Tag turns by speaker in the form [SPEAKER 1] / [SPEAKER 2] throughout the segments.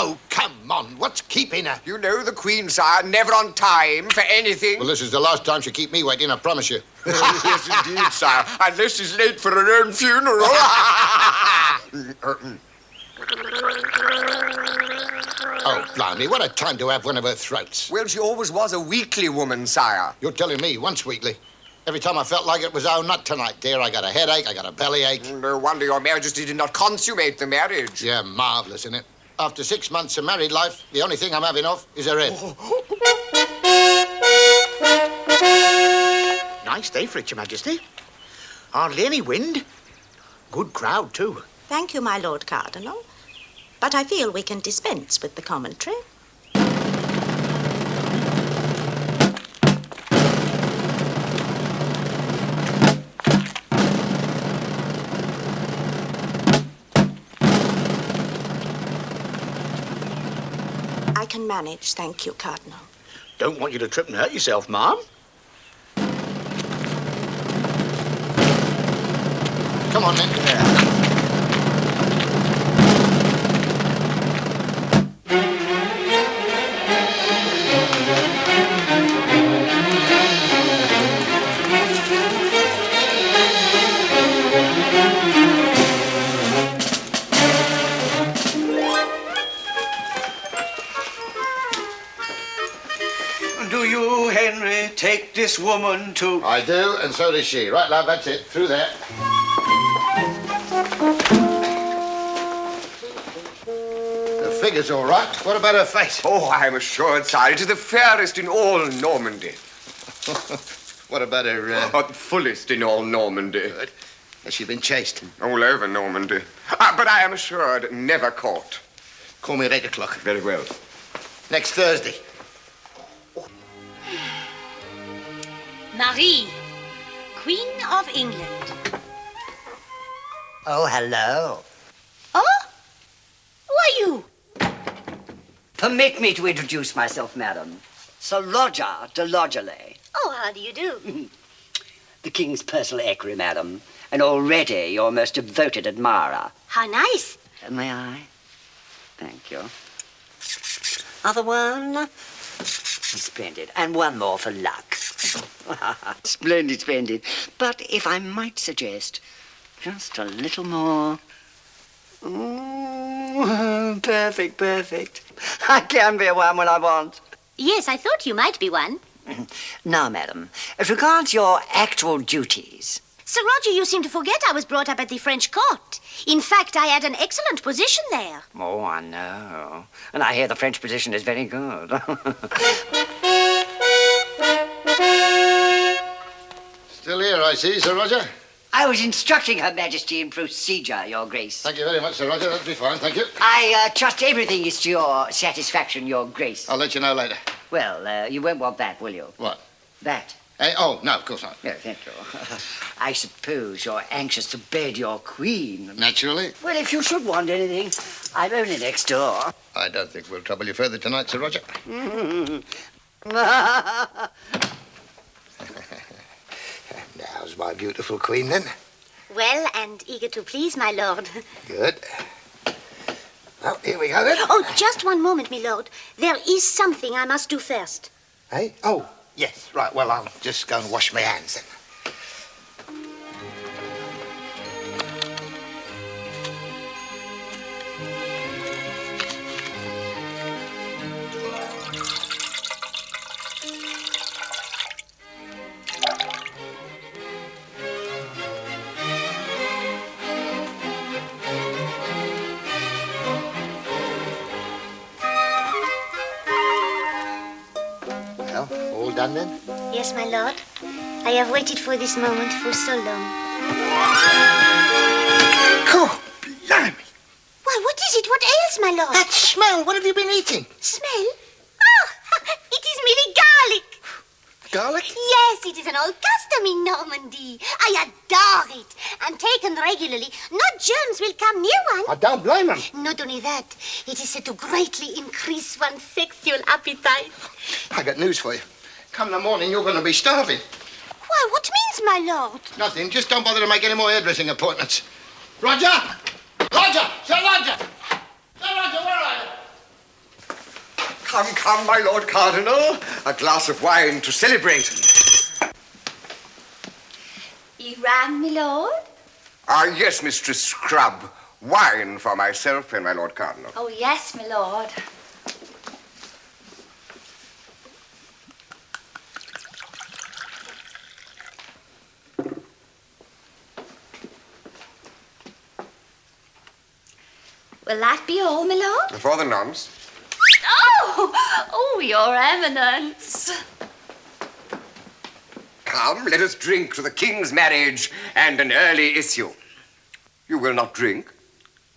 [SPEAKER 1] Oh, come on. What's keeping her?
[SPEAKER 2] You know the Queen, sire, never on time for anything.
[SPEAKER 1] Well, this is the last time she'll keep me waiting, I promise you.
[SPEAKER 2] Yes, indeed, sire. Unless she's late for her own funeral.
[SPEAKER 1] Oh, blimey, what a time to have one of her throats.
[SPEAKER 2] Well, she always was a weakly woman, sire.
[SPEAKER 1] You're telling me once weekly. Every time I felt like it was, oh, not tonight, dear. I got a headache, I got a bellyache.
[SPEAKER 2] No wonder your Majesty did not consummate the marriage.
[SPEAKER 1] Yeah, marvellous, isn't it? After 6 months of married life, the only thing I'm having off is her head.
[SPEAKER 3] Nice day for it, Your Majesty. Hardly any wind. Good crowd, too.
[SPEAKER 4] Thank you, my Lord Cardinal. But I feel we can dispense with the commentary. I can manage, thank you, Cardinal.
[SPEAKER 3] Don't want you to trip and hurt yourself, Ma'am.
[SPEAKER 1] Come on, then.
[SPEAKER 3] Yeah.
[SPEAKER 5] Do you, Henry, take this woman to...
[SPEAKER 1] I do, and so does she. Right, love, that's it. Through there. The figure's all right. What about her face?
[SPEAKER 2] Oh, I'm assured, sire, it is the fairest in all Normandy.
[SPEAKER 1] What about her,
[SPEAKER 2] The fullest in all Normandy.
[SPEAKER 1] Good. Has she been chased?
[SPEAKER 2] All over Normandy. But I am assured, never caught.
[SPEAKER 1] Call me at 8 o'clock.
[SPEAKER 2] Very well.
[SPEAKER 1] Next Thursday.
[SPEAKER 6] Marie, Queen of England.
[SPEAKER 7] Oh, hello.
[SPEAKER 6] Oh? Who are you?
[SPEAKER 7] Permit me to introduce myself, madam. Sir Roger de Lodgerley.
[SPEAKER 6] Oh, how do you do?
[SPEAKER 7] The King's personal equerry, madam, and already your most devoted admirer.
[SPEAKER 6] How nice.
[SPEAKER 7] May I? Thank you. Other one? Splendid. And one more for luck. Splendid, splendid. But if I might suggest, just a little more. Ooh, perfect, perfect. I can be one when I want.
[SPEAKER 6] Yes, I thought you might be one.
[SPEAKER 7] Now, madam, as regards your actual duties.
[SPEAKER 6] Sir Roger, you seem to forget I was brought up at the French court. In fact, I had an excellent position there.
[SPEAKER 7] Oh, I know. And I hear the French position is very good.
[SPEAKER 1] Still here, I see, Sir Roger.
[SPEAKER 7] I was instructing Her Majesty in procedure, Your Grace.
[SPEAKER 1] Thank you very much, Sir Roger. That'll be fine, thank you.
[SPEAKER 7] I trust everything is to your satisfaction, Your Grace.
[SPEAKER 1] I'll let you know later.
[SPEAKER 7] Well, you won't want that, will you?
[SPEAKER 1] What?
[SPEAKER 7] That.
[SPEAKER 1] Oh, no, of course not.
[SPEAKER 7] No, thank you. I suppose you're anxious to bed your queen.
[SPEAKER 1] Naturally.
[SPEAKER 7] Well, if you should want anything, I'm only next door.
[SPEAKER 1] I don't think we'll trouble you further tonight, Sir Roger. Now's my beautiful queen, then.
[SPEAKER 6] Well, and eager to please, my lord.
[SPEAKER 1] Good. Well, here we go, then.
[SPEAKER 6] Oh, just one moment, my lord. There is something I must do first.
[SPEAKER 1] Hey? Oh, yes. Right, well, I'll just go and wash my hands, then. All done, then?
[SPEAKER 6] Yes, my lord. I have waited for this moment for so long.
[SPEAKER 1] Oh, blimey.
[SPEAKER 6] Why, what is it? What ails, my lord?
[SPEAKER 1] That smell. What have you been eating?
[SPEAKER 6] Smell? Oh, it is merely garlic.
[SPEAKER 1] Garlic?
[SPEAKER 6] Yes, it is an old custom in Normandy. I adore it. And taken regularly, no germs will come near one.
[SPEAKER 1] I don't blame him.
[SPEAKER 6] Not only that, it is said to greatly increase one's sexual appetite.
[SPEAKER 1] I got news for you. Come in the morning, you're going to be starving.
[SPEAKER 6] Why, what means, my lord?
[SPEAKER 1] Nothing. Just don't bother to make any more hairdressing appointments. Roger! Roger! Sir Roger! Sir Roger, where are you?
[SPEAKER 2] Come, come, my Lord Cardinal. A glass of wine to celebrate.
[SPEAKER 8] You rang, my lord?
[SPEAKER 2] Yes, Mistress Scrub. Wine for myself and my Lord Cardinal.
[SPEAKER 8] Oh, yes, my lord. Will that be all, my lord?
[SPEAKER 2] For the nonce.
[SPEAKER 8] Oh, your eminence.
[SPEAKER 2] Come, let us drink to the king's marriage and an early issue. You will not drink?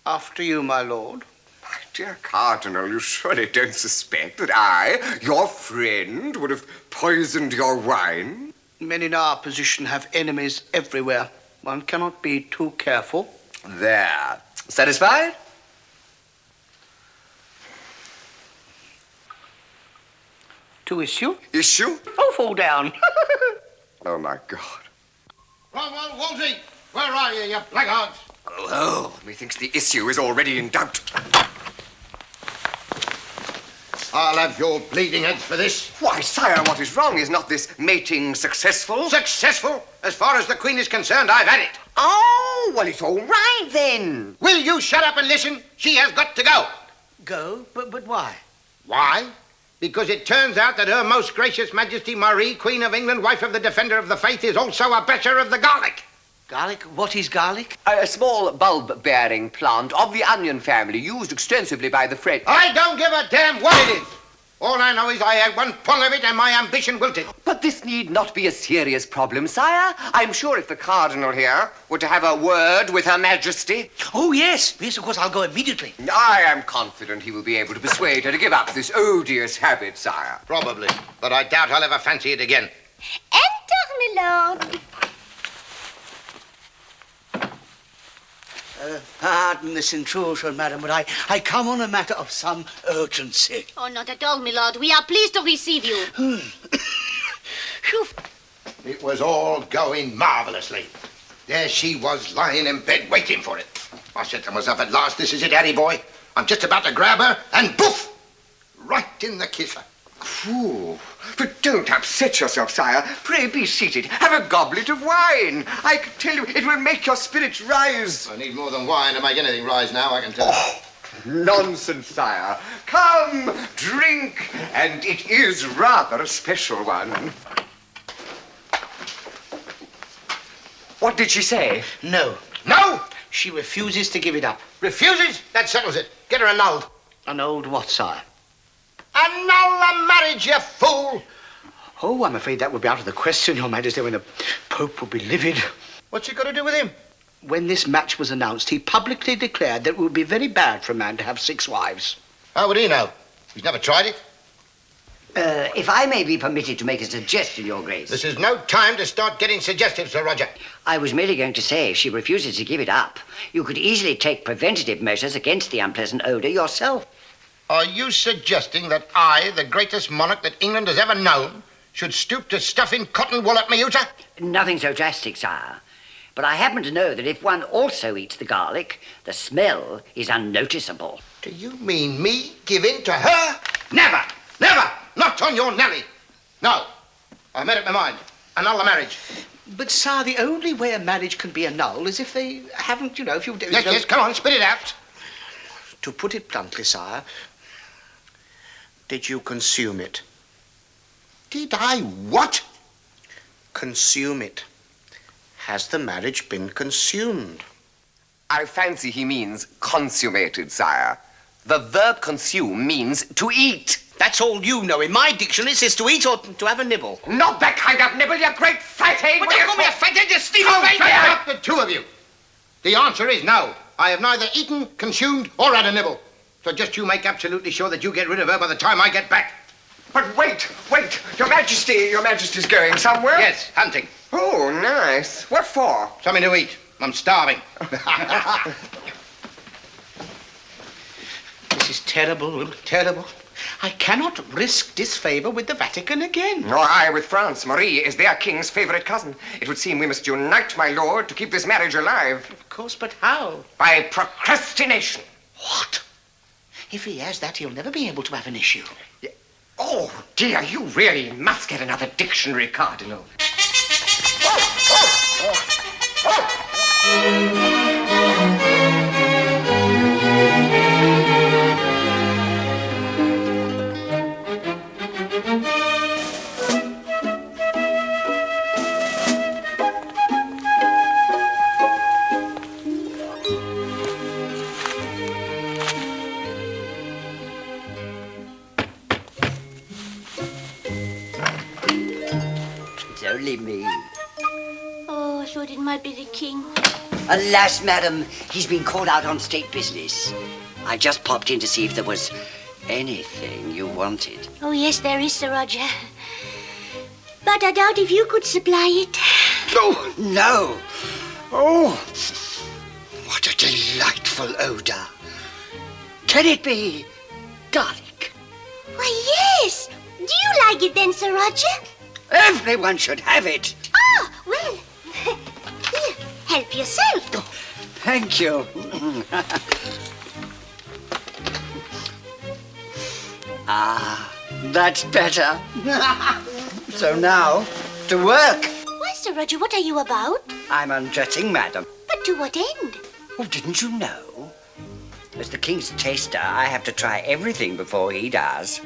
[SPEAKER 3] After you, my lord.
[SPEAKER 2] My dear Cardinal, you surely don't suspect that I, your friend, would have poisoned your wine?
[SPEAKER 3] Men in our position have enemies everywhere. One cannot be too careful.
[SPEAKER 2] There. Satisfied?
[SPEAKER 3] To issue?
[SPEAKER 2] Issue?
[SPEAKER 3] Oh, fall down.
[SPEAKER 2] Oh, my God.
[SPEAKER 1] Cromwell, Wolsey, where are you blackguards?
[SPEAKER 2] Oh, methinks the issue is already in doubt.
[SPEAKER 1] I'll have your bleeding heads for this.
[SPEAKER 2] Why, sire, what is wrong? Is not this mating successful?
[SPEAKER 3] Successful? As far as the Queen is concerned, I've had it.
[SPEAKER 7] Oh, well, it's all right then.
[SPEAKER 3] Will you shut up and listen? She has got to go. Go? But why? Why? Because it turns out that Her Most Gracious Majesty Marie, Queen of England, wife of the Defender of the Faith, is also a basher of the garlic. Garlic? What is garlic?
[SPEAKER 9] A small bulb-bearing plant of the onion family, used extensively by the French.
[SPEAKER 3] I don't give a damn what it is. All I know is I had one pull of it and my ambition wilted.
[SPEAKER 9] But this need not be a serious problem, sire. I'm sure if the Cardinal here were to have a word with Her Majesty...
[SPEAKER 3] Oh, yes. Yes, of course, I'll go immediately.
[SPEAKER 9] I am confident he will be able to persuade her to give up this odious habit, sire.
[SPEAKER 3] Probably. But I doubt I'll ever fancy it again.
[SPEAKER 6] Enter, my lord.
[SPEAKER 3] Pardon this intrusion, madam, but I come on a matter of some urgency.
[SPEAKER 6] Oh, not at all, my lord. We are pleased to receive you.
[SPEAKER 3] Phew. It was all going marvelously. There she was lying in bed waiting for it. I said to myself, at last, this is it, Harry boy. I'm just about to grab her and poof! Right in the kisser.
[SPEAKER 2] Ooh, but don't upset yourself, sire. Pray be seated. Have a goblet of wine. I can tell you, it will make your spirits rise.
[SPEAKER 3] I need more than wine to make anything rise now, I can tell you.
[SPEAKER 2] Nonsense, sire. Come, drink, and it is rather a special one.
[SPEAKER 9] What did she say?
[SPEAKER 3] No. No! She refuses to give it up. Refuses? That settles it. Get her annulled. Annulled what, sire? Annul the marriage, you fool! Oh, I'm afraid that would be out of the question, Your Majesty, when the Pope would be livid. What's she got to do with him? When this match was announced, he publicly declared that it would be very bad for a man to have 6 wives. How would he know? He's never tried it.
[SPEAKER 7] If I may be permitted to make a suggestion, Your Grace.
[SPEAKER 3] This is no time to start getting suggestive, Sir Roger.
[SPEAKER 7] I was merely going to say, if she refuses to give it up, you could easily take preventative measures against the unpleasant odour yourself.
[SPEAKER 3] Are you suggesting that I, the greatest monarch that England has ever known, should stoop to stuffing cotton wool at my uter?
[SPEAKER 7] Nothing so drastic, sire. But I happen to know that if one also eats the garlic, the smell is unnoticeable.
[SPEAKER 3] Do you mean me give in to her? Never! Never! Not on your Nelly! No. I've made up my mind. Annul the marriage. But, sir, the only way a marriage can be annulled is if they haven't, you know, if you... Yes, come on, spit it out. To put it bluntly, sire, did you consume it? Did I what? Consume it. Has the marriage been consumed?
[SPEAKER 2] I fancy he means consummated, sire. The verb consume means to eat.
[SPEAKER 3] That's all you know. In my dictionary, it says to eat or to have a nibble.
[SPEAKER 2] Not that kind of nibble, you great fathead.
[SPEAKER 3] But don't call me a fathead, you Stephen Baker! Up the two of you. The answer is no. I have neither eaten, consumed, or had a nibble. So just you make absolutely sure that you get rid of her by the time I get back.
[SPEAKER 2] But wait. Your Majesty's going somewhere?
[SPEAKER 3] Yes, hunting.
[SPEAKER 2] Oh, nice. What for?
[SPEAKER 3] Something to eat. I'm starving. This is terrible, terrible. I cannot risk disfavor with the Vatican again.
[SPEAKER 2] Nor I with France. Marie is their king's favorite cousin. It would seem we must unite, my lord, to keep this marriage alive.
[SPEAKER 3] Of course, but how?
[SPEAKER 2] By procrastination.
[SPEAKER 3] What? If he has that, he'll never be able to have an issue.
[SPEAKER 2] Oh, dear, you really must get another dictionary, Cardinal.
[SPEAKER 7] It's only me.
[SPEAKER 6] Oh, I thought it might be the king.
[SPEAKER 7] Alas, madam, he's been called out on state business. I just popped in to see if there was anything you wanted.
[SPEAKER 6] Oh, yes, there is, Sir Roger. But I doubt if you could supply it.
[SPEAKER 7] Oh, no. Oh, what a delightful odor. Can it be garlic?
[SPEAKER 6] Why, yes. Do you like it then, Sir Roger?
[SPEAKER 7] Everyone should have it.
[SPEAKER 6] Ah, well, here, help yourself.
[SPEAKER 7] Thank you. Ah, that's better. So now, to work.
[SPEAKER 6] Why, Sir Roger, what are you about?
[SPEAKER 7] I'm undressing, madam.
[SPEAKER 6] But to what end?
[SPEAKER 7] Oh, didn't you know? As the king's taster, I have to try everything before he does.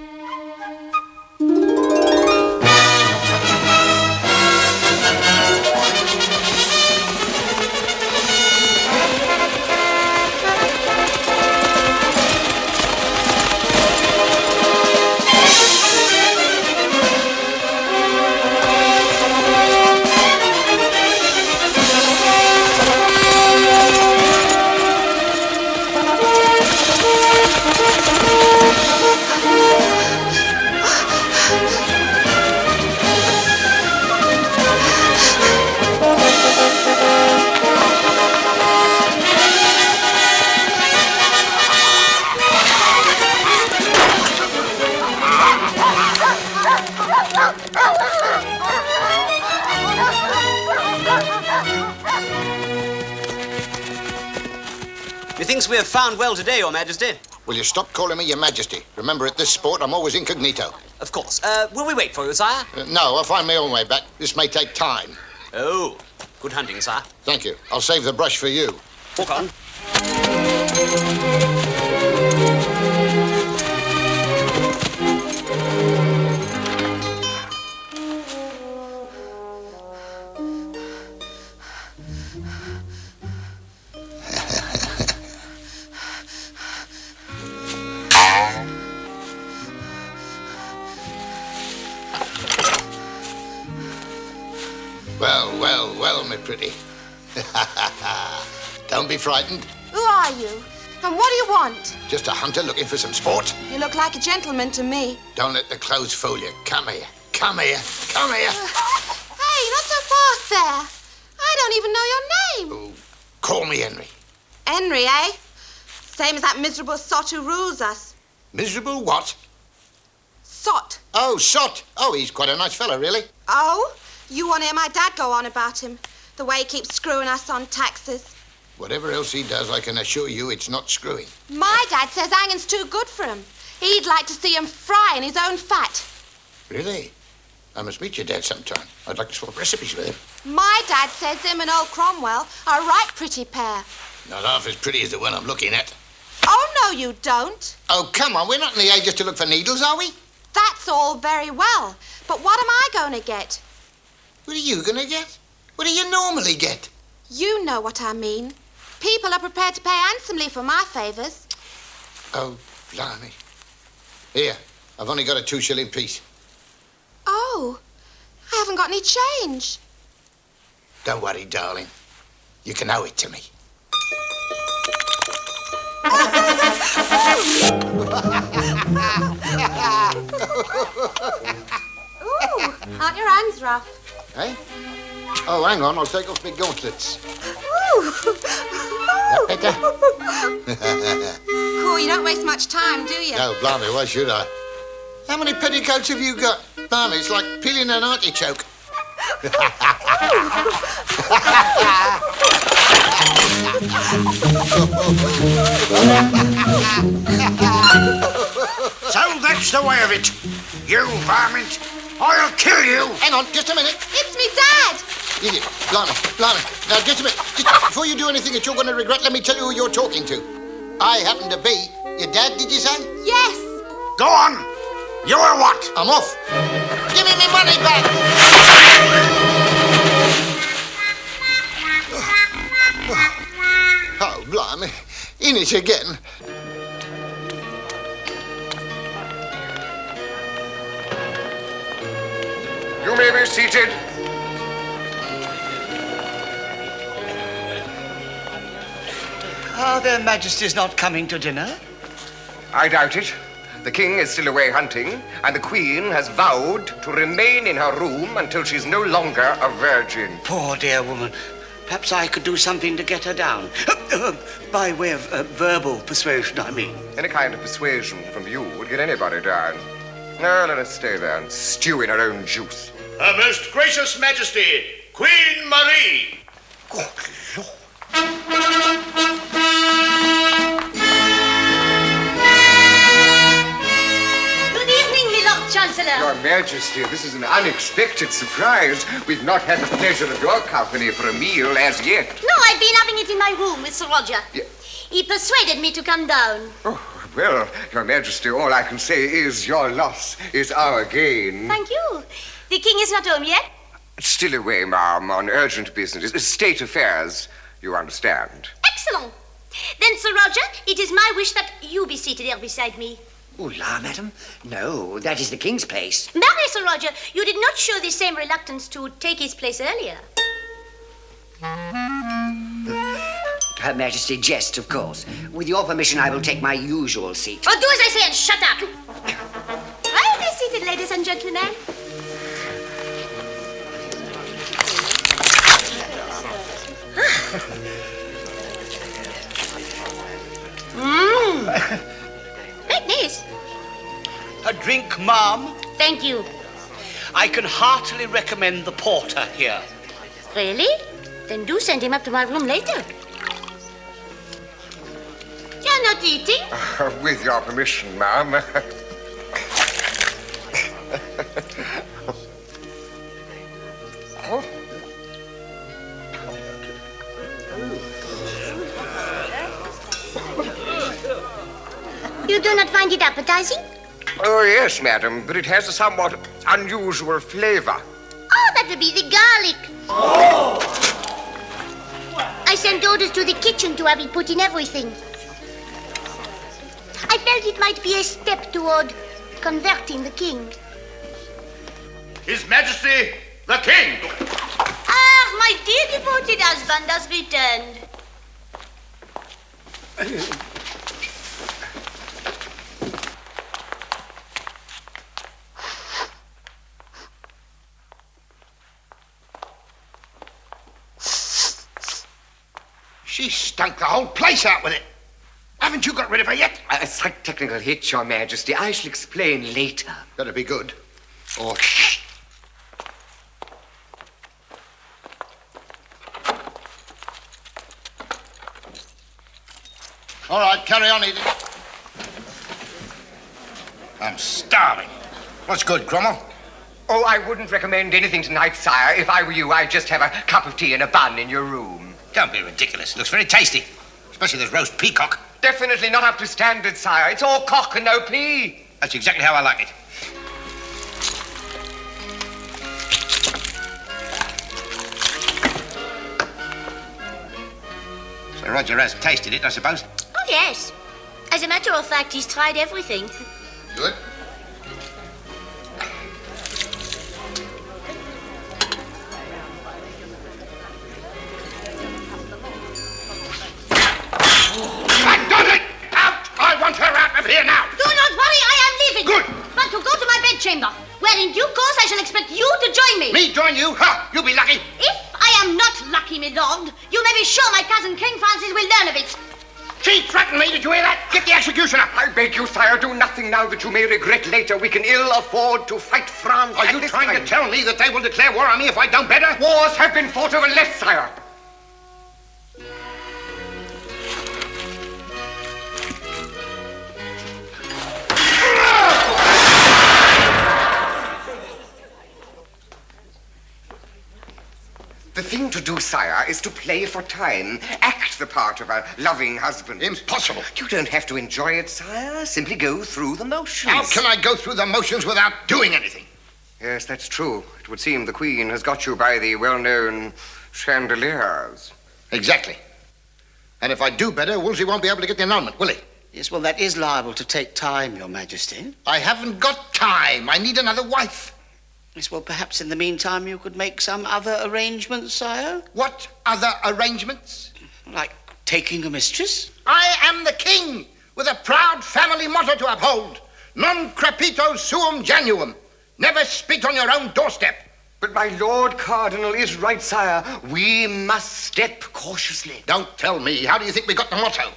[SPEAKER 10] Methinks we have found well today, Your Majesty.
[SPEAKER 1] Will you stop calling me Your Majesty? Remember, at this sport, I'm always incognito.
[SPEAKER 10] Of course. Will we wait for you, sire?
[SPEAKER 1] No, I'll find my own way back. This may take time.
[SPEAKER 10] Oh, good hunting, sire.
[SPEAKER 1] Thank you. I'll save the brush for you.
[SPEAKER 10] Walk on.
[SPEAKER 1] Well, my pretty. Don't be frightened.
[SPEAKER 11] Who are you? And what do you want?
[SPEAKER 1] Just a hunter looking for some sport.
[SPEAKER 11] You look like a gentleman to me.
[SPEAKER 1] Don't let the clothes fool you. Come here. Come here. Come here.
[SPEAKER 11] Hey, not so fast there. I don't even know your name.
[SPEAKER 1] Oh, call me Henry.
[SPEAKER 11] Henry, eh? Same as that miserable sot who rules us.
[SPEAKER 1] Miserable what?
[SPEAKER 11] Sot.
[SPEAKER 1] Oh, Sot. Oh, he's quite a nice fellow, really.
[SPEAKER 11] Oh? You want to hear my dad go on about him? The way he keeps screwing us on taxes.
[SPEAKER 1] Whatever else he does, I can assure you it's not screwing.
[SPEAKER 11] My dad says hanging's too good for him. He'd like to see him fry in his own fat.
[SPEAKER 1] Really? I must meet your dad sometime. I'd like to swap recipes with him.
[SPEAKER 11] My dad says him and old Cromwell are a right pretty pair.
[SPEAKER 1] Not half as pretty as the one I'm looking at.
[SPEAKER 11] Oh, no, you don't.
[SPEAKER 1] Oh, come on. We're not in the ages to look for needles, are we?
[SPEAKER 11] That's all very well. But what am I going to get?
[SPEAKER 1] What are you going to get? What do you normally get?
[SPEAKER 11] You know what I mean. People are prepared to pay handsomely for my favours.
[SPEAKER 1] Oh, blimey. Here, I've only got a 2-shilling piece.
[SPEAKER 11] Oh, I haven't got any change.
[SPEAKER 1] Don't worry, darling. You can owe it to me.
[SPEAKER 11] Ooh, aren't your hands rough?
[SPEAKER 1] Eh? Oh, hang on. I'll take off my gauntlets.
[SPEAKER 11] Ooh.
[SPEAKER 1] That better?
[SPEAKER 11] Cool, you don't waste much time, do you?
[SPEAKER 1] No, blimey, why should I? How many petticoats have you got? Blimey, it's like peeling an artichoke.
[SPEAKER 3] So that's the way of it. You varmint, I'll kill you.
[SPEAKER 1] Hang on, just a minute.
[SPEAKER 11] It's me, Dad.
[SPEAKER 1] Idiot. Blimey. Now, just a minute. Before you do anything that you're going to regret, let me tell you who you're talking to. I happen to be your dad, did you say?
[SPEAKER 11] Yes.
[SPEAKER 3] Go on. You're what?
[SPEAKER 1] I'm off. Give me my money back. Oh, blimey. In it again.
[SPEAKER 2] You may be seated.
[SPEAKER 5] Are their Majesties not coming to dinner?
[SPEAKER 9] I doubt it. The king is still away hunting, and the queen has vowed to remain in her room until she's no longer a virgin.
[SPEAKER 5] Poor dear woman. Perhaps I could do something to get her down. By way of verbal persuasion, I mean.
[SPEAKER 9] Any kind of persuasion from you would get anybody down. No, let us stay there and stew in our own juice.
[SPEAKER 12] Her Most Gracious Majesty, Queen Marie.
[SPEAKER 3] Good Lord.
[SPEAKER 8] Good evening, my Lord Chancellor.
[SPEAKER 9] Your Majesty, this is an unexpected surprise. We've not had the pleasure of your company for a meal as yet.
[SPEAKER 6] No, I've been having it in my room with Sir Roger. He persuaded me to come down.
[SPEAKER 9] Oh, well, Your Majesty, all I can say is your loss is our gain.
[SPEAKER 6] Thank you. The king is not home yet?
[SPEAKER 9] Still away, ma'am, on urgent business. State affairs, you understand.
[SPEAKER 6] Excellent. Then, Sir Roger, it is my wish that you be seated here beside me.
[SPEAKER 7] Oh, la, madam. No, that is the king's place.
[SPEAKER 6] Marry, Sir Roger, you did not show the same reluctance to take his place earlier.
[SPEAKER 7] Her Majesty jests, of course. With your permission, I will take my usual seat.
[SPEAKER 6] Oh, do as I say and shut up. Well, be seated, ladies and gentlemen. Very nice.
[SPEAKER 5] A drink, ma'am?
[SPEAKER 6] Thank you.
[SPEAKER 5] I can heartily recommend the porter here.
[SPEAKER 6] Really? Then do send him up to my room later. You're not eating?
[SPEAKER 9] With your permission, ma'am.
[SPEAKER 6] You do not find it appetizing?
[SPEAKER 9] Oh, yes, madam, but it has a somewhat unusual flavor.
[SPEAKER 6] Oh, that will be the garlic. Oh! I sent orders to the kitchen to have it put in everything. I felt it might be a step toward converting the king.
[SPEAKER 12] His Majesty, the King.
[SPEAKER 6] Ah, my dear devoted husband has returned.
[SPEAKER 3] She stunk the whole place out with it. Haven't you got rid of her yet?
[SPEAKER 9] A slight technical hitch, Your Majesty. I shall explain later.
[SPEAKER 1] Better be good.
[SPEAKER 3] Oh, shh.
[SPEAKER 1] All right, carry on eating.
[SPEAKER 3] I'm starving. What's good, Cromwell?
[SPEAKER 9] Oh, I wouldn't recommend anything tonight, sire. If I were you, I'd just have a cup of tea and a bun in your room.
[SPEAKER 3] Don't be ridiculous. It looks very tasty. Especially this roast peacock.
[SPEAKER 9] Definitely not up to standard, sire. It's all cock and no pea.
[SPEAKER 3] That's exactly how I like it. Sir Roger has tasted it, I suppose.
[SPEAKER 6] Oh, yes. As a matter of fact, he's tried everything.
[SPEAKER 1] Good.
[SPEAKER 3] Here now.
[SPEAKER 6] Do not worry, I am leaving.
[SPEAKER 3] Good.
[SPEAKER 6] But to go to my bedchamber, where in due course I shall expect you to join me.
[SPEAKER 3] Me join you? Ha! You'll be lucky.
[SPEAKER 6] If I am not lucky, my lord, you may be sure my cousin King Francis will learn of it.
[SPEAKER 3] She threatened me. Did you hear that? Get the executioner.
[SPEAKER 9] I beg you, sire, do nothing now that you may regret later. We can ill afford to fight France.
[SPEAKER 3] Are you trying to tell me that they will declare war on me if I don't better?
[SPEAKER 9] Wars have been fought over less, sire. thing to do, sire, is to play for time. Act the part of a loving husband.
[SPEAKER 1] Impossible.
[SPEAKER 9] You don't have to enjoy it, sire. Simply go through the motions.
[SPEAKER 1] How can I go through the motions without doing anything?
[SPEAKER 9] Yes, that's true. It would seem the Queen has got you by the well-known chandeliers.
[SPEAKER 1] Exactly. And if I do better, Wolsey won't be able to get the annulment, will he?
[SPEAKER 3] Yes, well, that is liable to take time, Your Majesty.
[SPEAKER 1] I haven't got time. I need another wife.
[SPEAKER 3] Yes, well, perhaps in the meantime you could make some other arrangements, sire?
[SPEAKER 1] What other arrangements?
[SPEAKER 3] Like taking a mistress?
[SPEAKER 1] I am the king, with a proud family motto to uphold. Non crepito suum genuum. Never spit on your own doorstep.
[SPEAKER 9] But my Lord Cardinal is right, sire. We must step cautiously.
[SPEAKER 1] Don't tell me. How do you think we got the motto?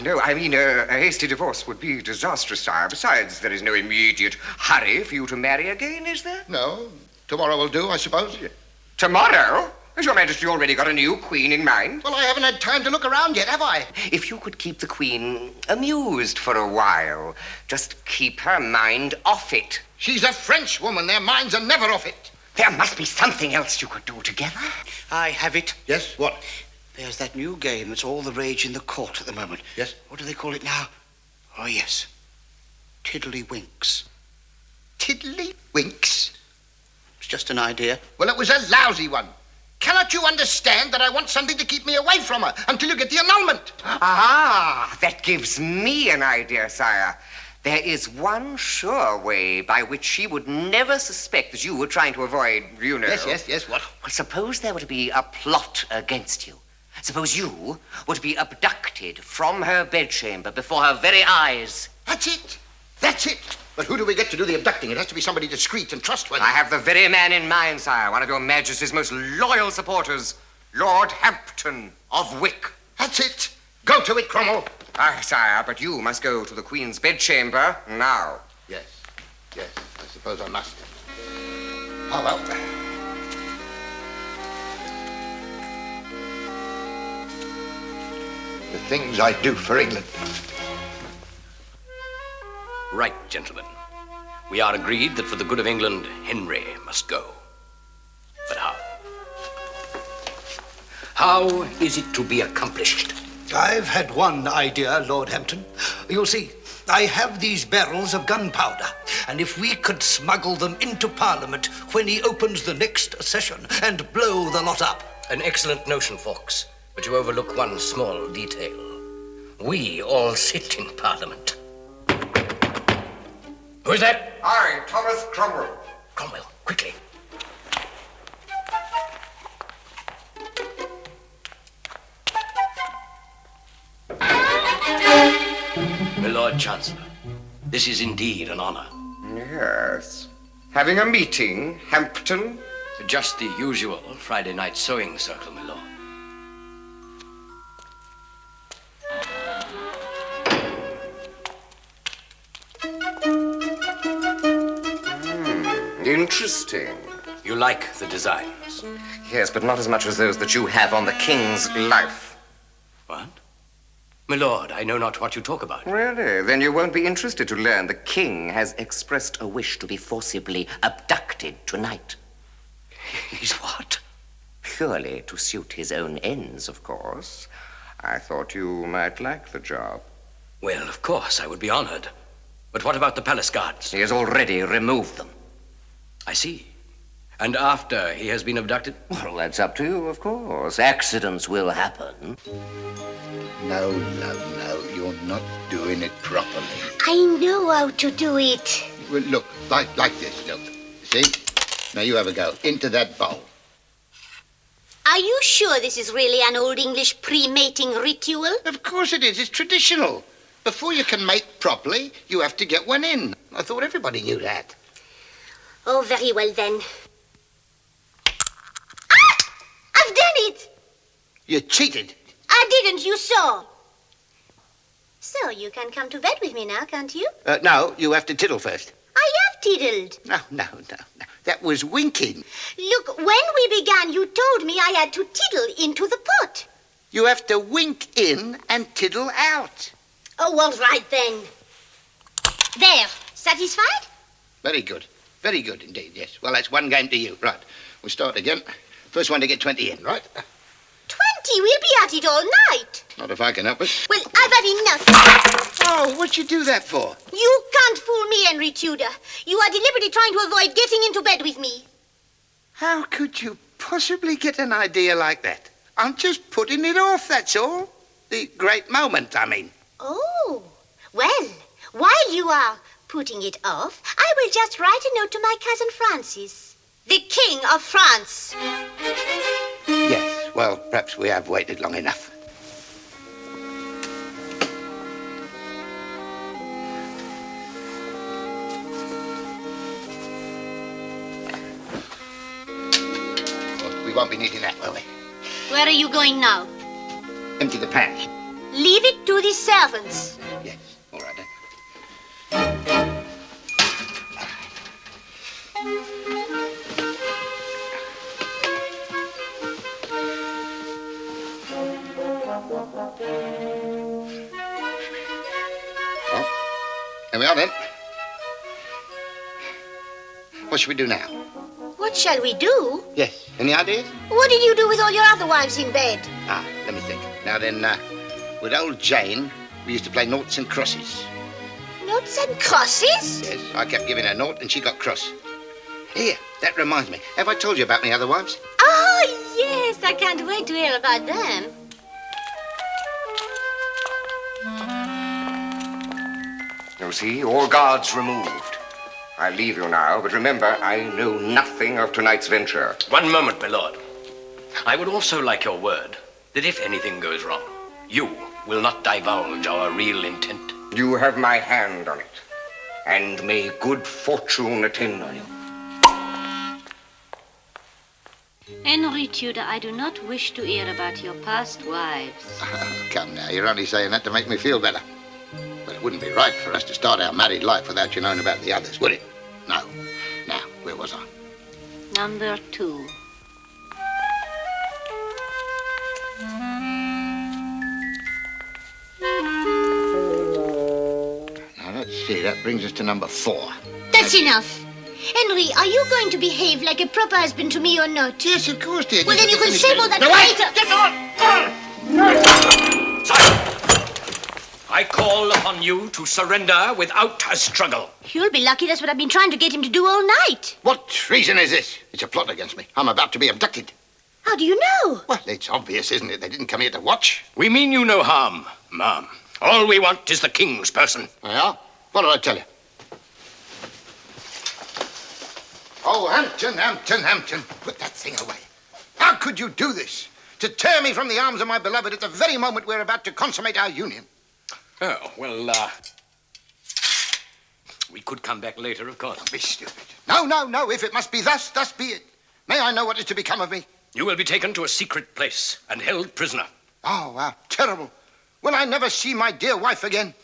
[SPEAKER 9] No, I mean, a hasty divorce would be disastrous, sire. Besides, there is no immediate hurry for you to marry again, is there?
[SPEAKER 1] No. Tomorrow will do, I suppose.
[SPEAKER 9] Tomorrow? Has Your Majesty already got a new queen in mind?
[SPEAKER 1] Well, I haven't had time to look around yet, have I?
[SPEAKER 9] If you could keep the Queen amused for a while, just keep her mind off it.
[SPEAKER 1] She's a French woman. Their minds are never off it.
[SPEAKER 9] There must be something else you could do together.
[SPEAKER 3] I have it.
[SPEAKER 1] Yes, what?
[SPEAKER 3] There's that new game that's all the rage in the court at the moment.
[SPEAKER 1] Yes?
[SPEAKER 3] What do they call it now? Oh, yes. Tiddlywinks.
[SPEAKER 1] Tiddlywinks?
[SPEAKER 3] It's just an idea.
[SPEAKER 1] Well, it was a lousy one. Cannot you understand that I want something to keep me away from her until you get the annulment?
[SPEAKER 9] Ah, that gives me an idea, sire. There is one sure way by which she would never suspect that you were trying to avoid, you know.
[SPEAKER 1] Yes, what?
[SPEAKER 9] Well, suppose there were to be a plot against you. Suppose you were to be abducted from her bedchamber before her very eyes.
[SPEAKER 1] That's it. But who do we get to do the abducting? It has to be somebody discreet and trustworthy.
[SPEAKER 9] I have the very man in mind, sire. One of Your Majesty's most loyal supporters, Lord Hampton of Wick.
[SPEAKER 1] That's it. Go to it, Cromwell.
[SPEAKER 9] Aye, sire, but you must go to the Queen's bedchamber now.
[SPEAKER 1] Yes, I suppose I must. Oh, well. The things I do for England.
[SPEAKER 13] Right, gentlemen. We are agreed that for the good of England, Henry must go. But how? How is it to be accomplished?
[SPEAKER 14] I've had one idea, Lord Hampton. You'll see, I have these barrels of gunpowder, and if we could smuggle them into Parliament when he opens the next session and blow the lot up.
[SPEAKER 13] An excellent notion, Fawkes, but you overlook one small detail. We all sit in Parliament. Who is that?
[SPEAKER 9] I, Thomas Cromwell.
[SPEAKER 13] Cromwell, quickly. My Lord Chancellor, this is indeed an honor.
[SPEAKER 9] Yes. Having a meeting, Hampton?
[SPEAKER 13] Just the usual Friday night sewing circle, my lord.
[SPEAKER 9] Interesting.
[SPEAKER 13] You like the designs?
[SPEAKER 9] Yes, but not as much as those that you have on the King's life.
[SPEAKER 13] What? My lord, I know not what you talk about.
[SPEAKER 9] Really? Then you won't be interested to learn the King has expressed a wish to be forcibly abducted tonight.
[SPEAKER 13] He's what?
[SPEAKER 9] Purely to suit his own ends, of course. I thought you might like the job.
[SPEAKER 13] Well, of course, I would be honored. But what about the palace guards?
[SPEAKER 9] He has already removed them.
[SPEAKER 13] I see. And after he has been abducted?
[SPEAKER 9] Well, that's up to you, of course. Accidents will happen.
[SPEAKER 1] No, you're not doing it properly.
[SPEAKER 6] I know how to do it.
[SPEAKER 1] Well, look, like this, look. See? Now you have a go. Into that bowl.
[SPEAKER 6] Are you sure this is really an old English pre-mating ritual?
[SPEAKER 1] Of course it is. It's traditional. Before you can mate properly, you have to get one in. I thought everybody knew that.
[SPEAKER 6] Oh, very well then. Ah! I've done it!
[SPEAKER 1] You cheated.
[SPEAKER 6] I didn't, you saw. So you can come to bed with me now, can't you?
[SPEAKER 1] No, you have to tiddle first.
[SPEAKER 6] I have tiddled.
[SPEAKER 1] No. That was winking.
[SPEAKER 6] Look, when we began, you told me I had to tiddle into the pot.
[SPEAKER 1] You have to wink in and tiddle out.
[SPEAKER 6] Oh, all right then. There. Satisfied?
[SPEAKER 1] Very good. Very good indeed, yes. Well, that's one game to you. Right. We'll start again. First one to get 20 in, right?
[SPEAKER 6] 20? We'll be at it all night.
[SPEAKER 1] Not if I can help it.
[SPEAKER 6] Well, I've had enough.
[SPEAKER 1] Oh, what'd you do that for?
[SPEAKER 6] You can't fool me, Henry Tudor. You are deliberately trying to avoid getting into bed with me.
[SPEAKER 3] How could you possibly get an idea like that? I'm just putting it off, that's all. The great moment, I mean.
[SPEAKER 6] Oh, well, while you are putting it off, I will just write a note to my cousin Francis, the King of France.
[SPEAKER 3] Yes, well, perhaps we have waited long enough.
[SPEAKER 1] We won't be needing that, will we?
[SPEAKER 6] Where are you going now?
[SPEAKER 1] Empty the pans.
[SPEAKER 6] Leave it to the servants.
[SPEAKER 1] Yes, all right then. Well, here we are then. What should we do now?
[SPEAKER 6] What shall we do?
[SPEAKER 1] Yes, any ideas?
[SPEAKER 6] What did you do with all your other wives in bed?
[SPEAKER 1] Let me think. Now then, with old Jane, we used to play noughts and crosses.
[SPEAKER 6] Noughts and crosses?
[SPEAKER 1] Yes, I kept giving her nought and she got cross. Here, that reminds me. Have I told you about my other wives?
[SPEAKER 6] Oh, yes. I can't wait to hear about them.
[SPEAKER 2] You see, all guards removed. I leave you now, but remember, I know nothing of tonight's venture.
[SPEAKER 13] One moment, my lord. I would also like your word that if anything goes wrong, you will not divulge our real intent.
[SPEAKER 2] You have my hand on it, and may good fortune attend on you.
[SPEAKER 8] Henry Tudor, I do not wish to hear about your past wives.
[SPEAKER 1] Come now, you're only saying that to make me feel better. But it wouldn't be right for us to start our married life without you knowing about the others, would it? No. Now, where was I?
[SPEAKER 8] Number 2.
[SPEAKER 1] Now, let's see. That brings us to number 4.
[SPEAKER 6] That's enough. Henry, are you going to behave like a proper husband to me or not?
[SPEAKER 1] Yes, of course, dear.
[SPEAKER 6] Well, then you can save all that
[SPEAKER 13] later. I call upon you to surrender without a struggle.
[SPEAKER 6] You'll be lucky. That's what I've been trying to get him to do all night.
[SPEAKER 1] What treason is this? It's a plot against me. I'm about to be abducted.
[SPEAKER 6] How do you know?
[SPEAKER 1] Well, it's obvious, isn't it? They didn't come here to watch.
[SPEAKER 13] We mean you no harm, ma'am. All we want is the king's person.
[SPEAKER 1] Yeah? What did I tell you? Oh, Hampton, put that thing away. How could you do this? To tear me from the arms of my beloved at the very moment we're about to consummate our union.
[SPEAKER 13] Oh, well, we could come back later, of course.
[SPEAKER 1] Don't be stupid. No. If it must be thus be it. May I know what is to become of me?
[SPEAKER 13] You will be taken to a secret place and held prisoner.
[SPEAKER 1] Oh, how terrible. Will I never see my dear wife again?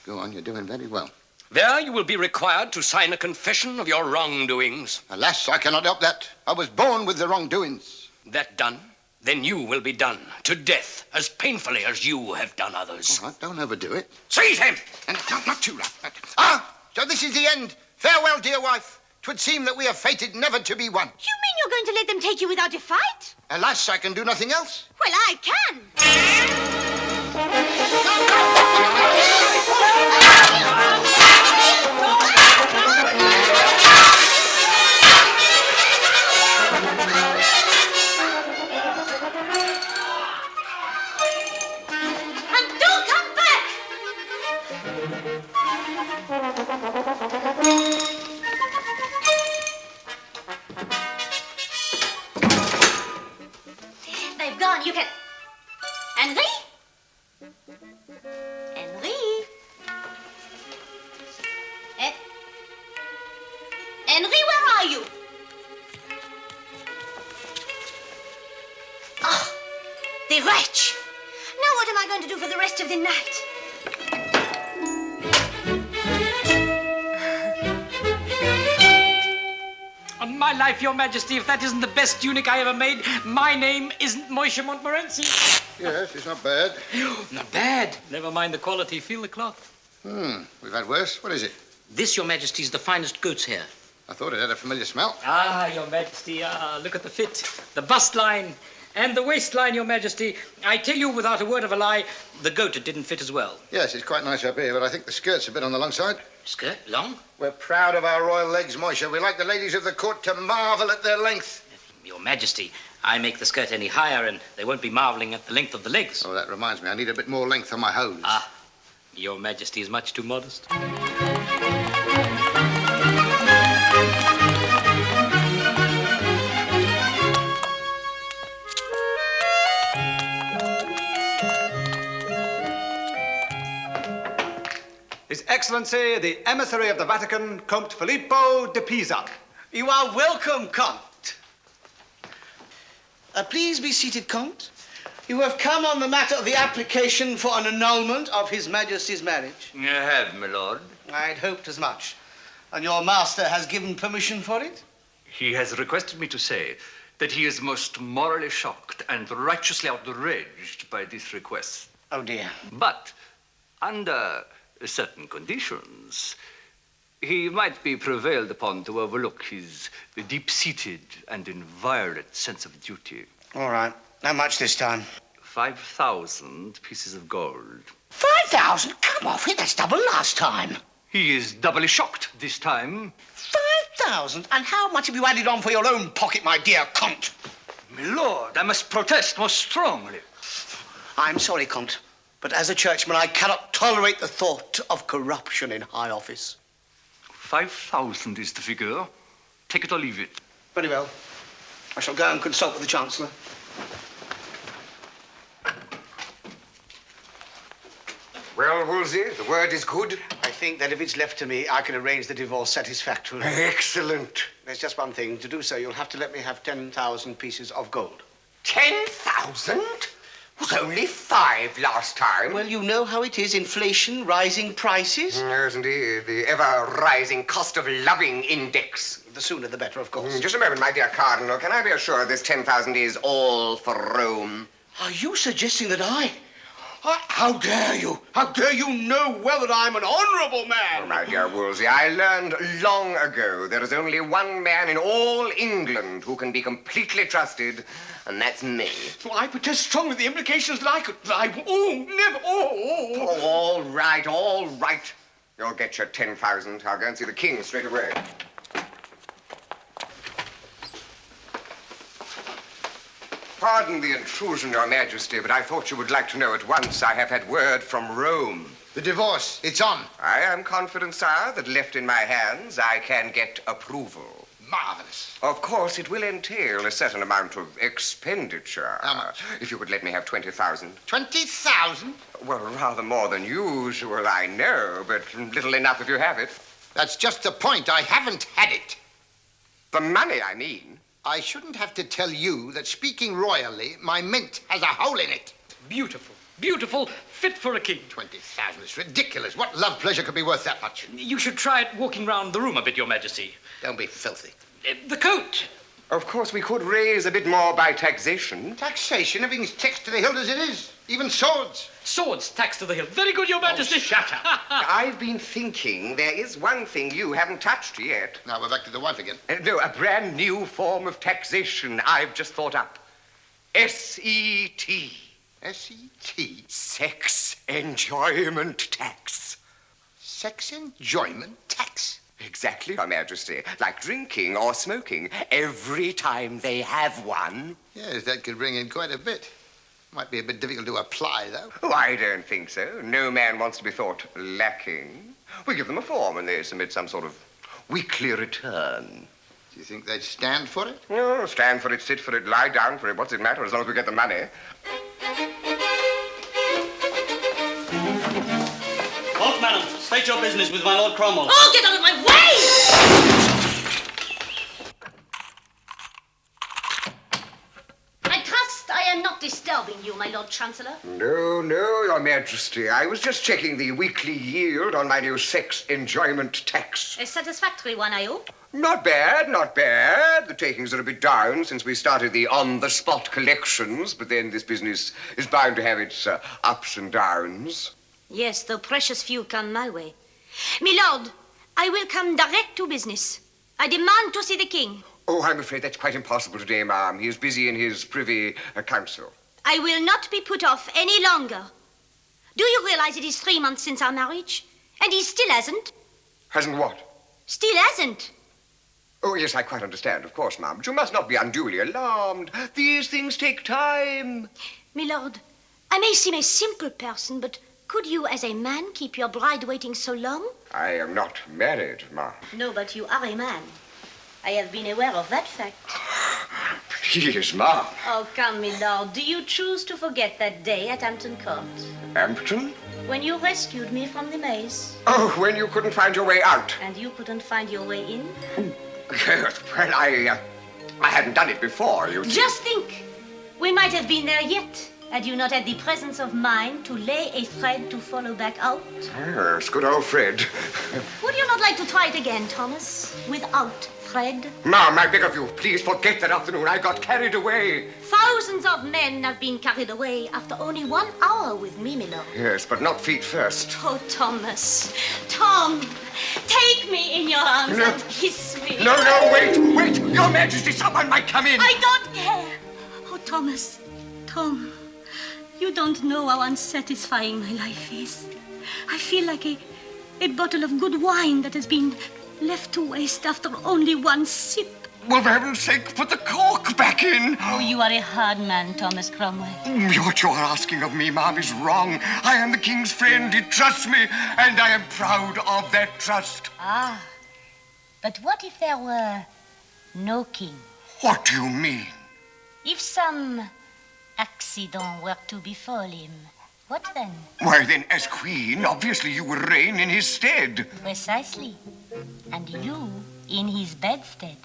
[SPEAKER 1] Go on, you're doing very well.
[SPEAKER 13] There you will be required to sign a confession of your wrongdoings.
[SPEAKER 1] Alas, I cannot help that. I was born with the wrongdoings.
[SPEAKER 13] That done, then you will be done to death as painfully as you have done others.
[SPEAKER 1] All right, don't overdo it.
[SPEAKER 13] Seize him!
[SPEAKER 1] And not too rough. So this is the end. Farewell, dear wife. 'Twould seem that we are fated never to be one.
[SPEAKER 6] You mean you're going to let them take you without a fight?
[SPEAKER 1] Alas, I can do nothing else.
[SPEAKER 6] Well, I can.
[SPEAKER 8] And don't come back!
[SPEAKER 6] They've gone. You can... Henry? Henry? Henry, where are you? Oh, the wretch. Now what am I going to do for the rest of the night?
[SPEAKER 15] On my life, Your Majesty, if that isn't the best tunic I ever made, my name isn't Moishe Montmorency.
[SPEAKER 1] Yes, it's not bad.
[SPEAKER 15] Not bad. Never mind the quality. Feel the cloth.
[SPEAKER 1] We've had worse. What is it?
[SPEAKER 15] This, Your Majesty, is the finest goat's hair.
[SPEAKER 1] I thought it had a familiar smell.
[SPEAKER 15] Ah, Your Majesty, look at the fit, the bust line, and the waistline, Your Majesty. I tell you, without a word of a lie, the goat didn't fit as well.
[SPEAKER 1] Yes, it's quite nice up here, but I think the skirt's a bit on the long side.
[SPEAKER 15] Skirt? Long?
[SPEAKER 1] We're proud of our royal legs, Moisha. We like the ladies of the court to marvel at their length.
[SPEAKER 15] Your Majesty, I make the skirt any higher and they won't be marveling at the length of the legs.
[SPEAKER 1] Oh, that reminds me. I need a bit more length on my hose.
[SPEAKER 15] Ah, Your Majesty is much too modest.
[SPEAKER 16] His Excellency, the emissary of the Vatican, Comte Filippo de Pisa.
[SPEAKER 3] You are welcome, Comte. Please be seated, Comte. You have come on the matter of the application for an annulment of His Majesty's marriage.
[SPEAKER 13] I have, my lord.
[SPEAKER 3] I'd hoped as much. And your master has given permission for it?
[SPEAKER 17] He has requested me to say that he is most morally shocked and righteously outraged by this request.
[SPEAKER 3] Oh, dear.
[SPEAKER 17] But under certain conditions, he might be prevailed upon to overlook his deep-seated and inviolate sense of duty.
[SPEAKER 3] All right. How much this time?
[SPEAKER 17] 5,000 pieces of gold.
[SPEAKER 3] 5,000? Come off it. That's double last time.
[SPEAKER 17] He is doubly shocked this time.
[SPEAKER 3] 5,000? And how much have you added on for your own pocket, my dear Comte?
[SPEAKER 17] My lord, I must protest most strongly.
[SPEAKER 3] I'm sorry, Comte, but as a churchman, I cannot tolerate the thought of corruption in high office.
[SPEAKER 17] 5,000 is the figure. Take it or leave it.
[SPEAKER 3] Very well. I shall go and consult with the Chancellor.
[SPEAKER 2] Well, Wolsey, the word is good.
[SPEAKER 3] I think that if it's left to me, I can arrange the divorce satisfactorily.
[SPEAKER 2] Excellent.
[SPEAKER 3] There's just one thing. To do so, you'll have to let me have 10,000 pieces of gold.
[SPEAKER 2] 10,000? Was only 5 last time.
[SPEAKER 3] Well, you know how it is. Inflation, rising prices.
[SPEAKER 2] Yes, indeed. The ever-rising cost of loving index.
[SPEAKER 3] The sooner the better, of course.
[SPEAKER 2] Just a moment, my dear Cardinal. Can I be assured this 10,000 is all for Rome?
[SPEAKER 3] Are you suggesting that how dare you? How dare you know well that I'm an honorable man?
[SPEAKER 2] Oh, my dear Wolsey, I learned long ago there is only one man in all England who can be completely trusted, and that's me.
[SPEAKER 3] Well, I protest strongly the implications that never.
[SPEAKER 2] Oh, all right, all right. You'll get your 10,000. I'll go and see the king straight away. Pardon the intrusion, Your Majesty, but I thought you would like to know at once I have had word from Rome.
[SPEAKER 1] The divorce, it's on.
[SPEAKER 2] I am confident, sire, that left in my hands, I can get approval.
[SPEAKER 1] Marvelous.
[SPEAKER 2] Of course, it will entail a certain amount of expenditure.
[SPEAKER 1] How much?
[SPEAKER 2] If you would let me have 20,000.
[SPEAKER 1] 20,000?
[SPEAKER 2] Well, rather more than usual, I know, but little enough if you have it.
[SPEAKER 1] That's just the point. I haven't had it.
[SPEAKER 2] The money, I mean.
[SPEAKER 1] I shouldn't have to tell you that, speaking royally, my mint has a hole in it.
[SPEAKER 15] Beautiful. Beautiful. Fit for a king.
[SPEAKER 1] 20,000 is ridiculous. What love pleasure could be worth that much?
[SPEAKER 15] You should try it walking round the room a bit, Your Majesty.
[SPEAKER 1] Don't be filthy.
[SPEAKER 15] The coat.
[SPEAKER 2] Of course, we could raise a bit more by taxation.
[SPEAKER 1] Taxation? Everything's taxed to the hilt as it is. Even swords.
[SPEAKER 15] Swords taxed to the hilt. Very good, Your Majesty.
[SPEAKER 1] Oh, shut up.
[SPEAKER 2] I've been thinking there is one thing you haven't touched yet.
[SPEAKER 1] Now we're back to the wife again.
[SPEAKER 2] No, a brand new form of taxation I've just thought up. S-E-T.
[SPEAKER 1] S-E-T?
[SPEAKER 2] Sex enjoyment tax.
[SPEAKER 1] Sex enjoyment tax?
[SPEAKER 2] Exactly, Your Majesty. Like drinking or smoking every time they have one.
[SPEAKER 1] Yes, that could bring in quite a bit. Might be a bit difficult to apply, though.
[SPEAKER 2] Oh, I don't think so. No man wants to be thought lacking. We give them a form and they submit some sort of weekly return.
[SPEAKER 1] Do you think they'd stand for it?
[SPEAKER 2] No, stand for it, sit for it, lie down for it. What's it matter as long as we get the money?
[SPEAKER 10] Halt, madam. State your business with my Lord Cromwell.
[SPEAKER 6] Oh, get out of my way! I trust I am not disturbing you, my Lord Chancellor.
[SPEAKER 2] No, Your Majesty. I was just checking the weekly yield on my new sex enjoyment tax.
[SPEAKER 6] A satisfactory one, I hope.
[SPEAKER 2] Not bad, not bad. The takings are a bit down since we started the on-the-spot collections, but then this business is bound to have its ups and downs.
[SPEAKER 6] Yes, though precious few come my way. My lord, I will come direct to business. I demand to see the king.
[SPEAKER 2] Oh, I'm afraid that's quite impossible today, ma'am. He is busy in his privy council.
[SPEAKER 6] I will not be put off any longer. Do you realize it is 3 months since our marriage? And he still hasn't.
[SPEAKER 2] Hasn't what?
[SPEAKER 6] Still hasn't.
[SPEAKER 2] Oh, yes, I quite understand, of course, ma'am. But you must not be unduly alarmed. These things take time.
[SPEAKER 6] Milord, I may seem a simple person, but could you, as a man, keep your bride waiting so long?
[SPEAKER 2] I am not married, ma'am.
[SPEAKER 6] No, but you are a man. I have been aware of that fact.
[SPEAKER 2] Yes, ma'am.
[SPEAKER 6] Oh, come, milord. Do you choose to forget that day at Hampton Court?
[SPEAKER 2] Hampton?
[SPEAKER 6] When you rescued me from the maze.
[SPEAKER 2] Oh, when you couldn't find your way out.
[SPEAKER 6] And you couldn't find your way in?
[SPEAKER 2] Yes, well, I hadn't done it before, you see.
[SPEAKER 6] Just think. We might have been there yet, had you not had the presence of mind to lay a thread to follow back out.
[SPEAKER 2] Yes, good old Fred.
[SPEAKER 6] Would you not like to try it again, Thomas? Without thread?
[SPEAKER 2] Ma'am, I beg of you, please forget that afternoon. I got carried away.
[SPEAKER 6] Thousands of men have been carried away after only 1 hour with me, milord.
[SPEAKER 2] Yes, but not feet first.
[SPEAKER 6] Oh, Thomas. Tom, take me in your arms and kiss me.
[SPEAKER 2] No, wait. Your Majesty, someone might come in.
[SPEAKER 6] I don't care. Oh, Thomas. Tom, you don't know how unsatisfying my life is. I feel like a bottle of good wine that has been left to waste after only 1 sip.
[SPEAKER 2] Well, for heaven's sake, put the cork back in.
[SPEAKER 6] Oh, you are a hard man, Thomas Cromwell.
[SPEAKER 2] What you are asking of me, ma'am, is wrong. I am the king's friend. He trusts me, and I am proud of that trust.
[SPEAKER 6] Ah, but what if there were no king?
[SPEAKER 2] What do you mean?
[SPEAKER 6] If some accident were to befall him, what then?
[SPEAKER 2] Why, then, as queen, obviously you will reign in his stead.
[SPEAKER 6] Precisely. And you in his bedstead.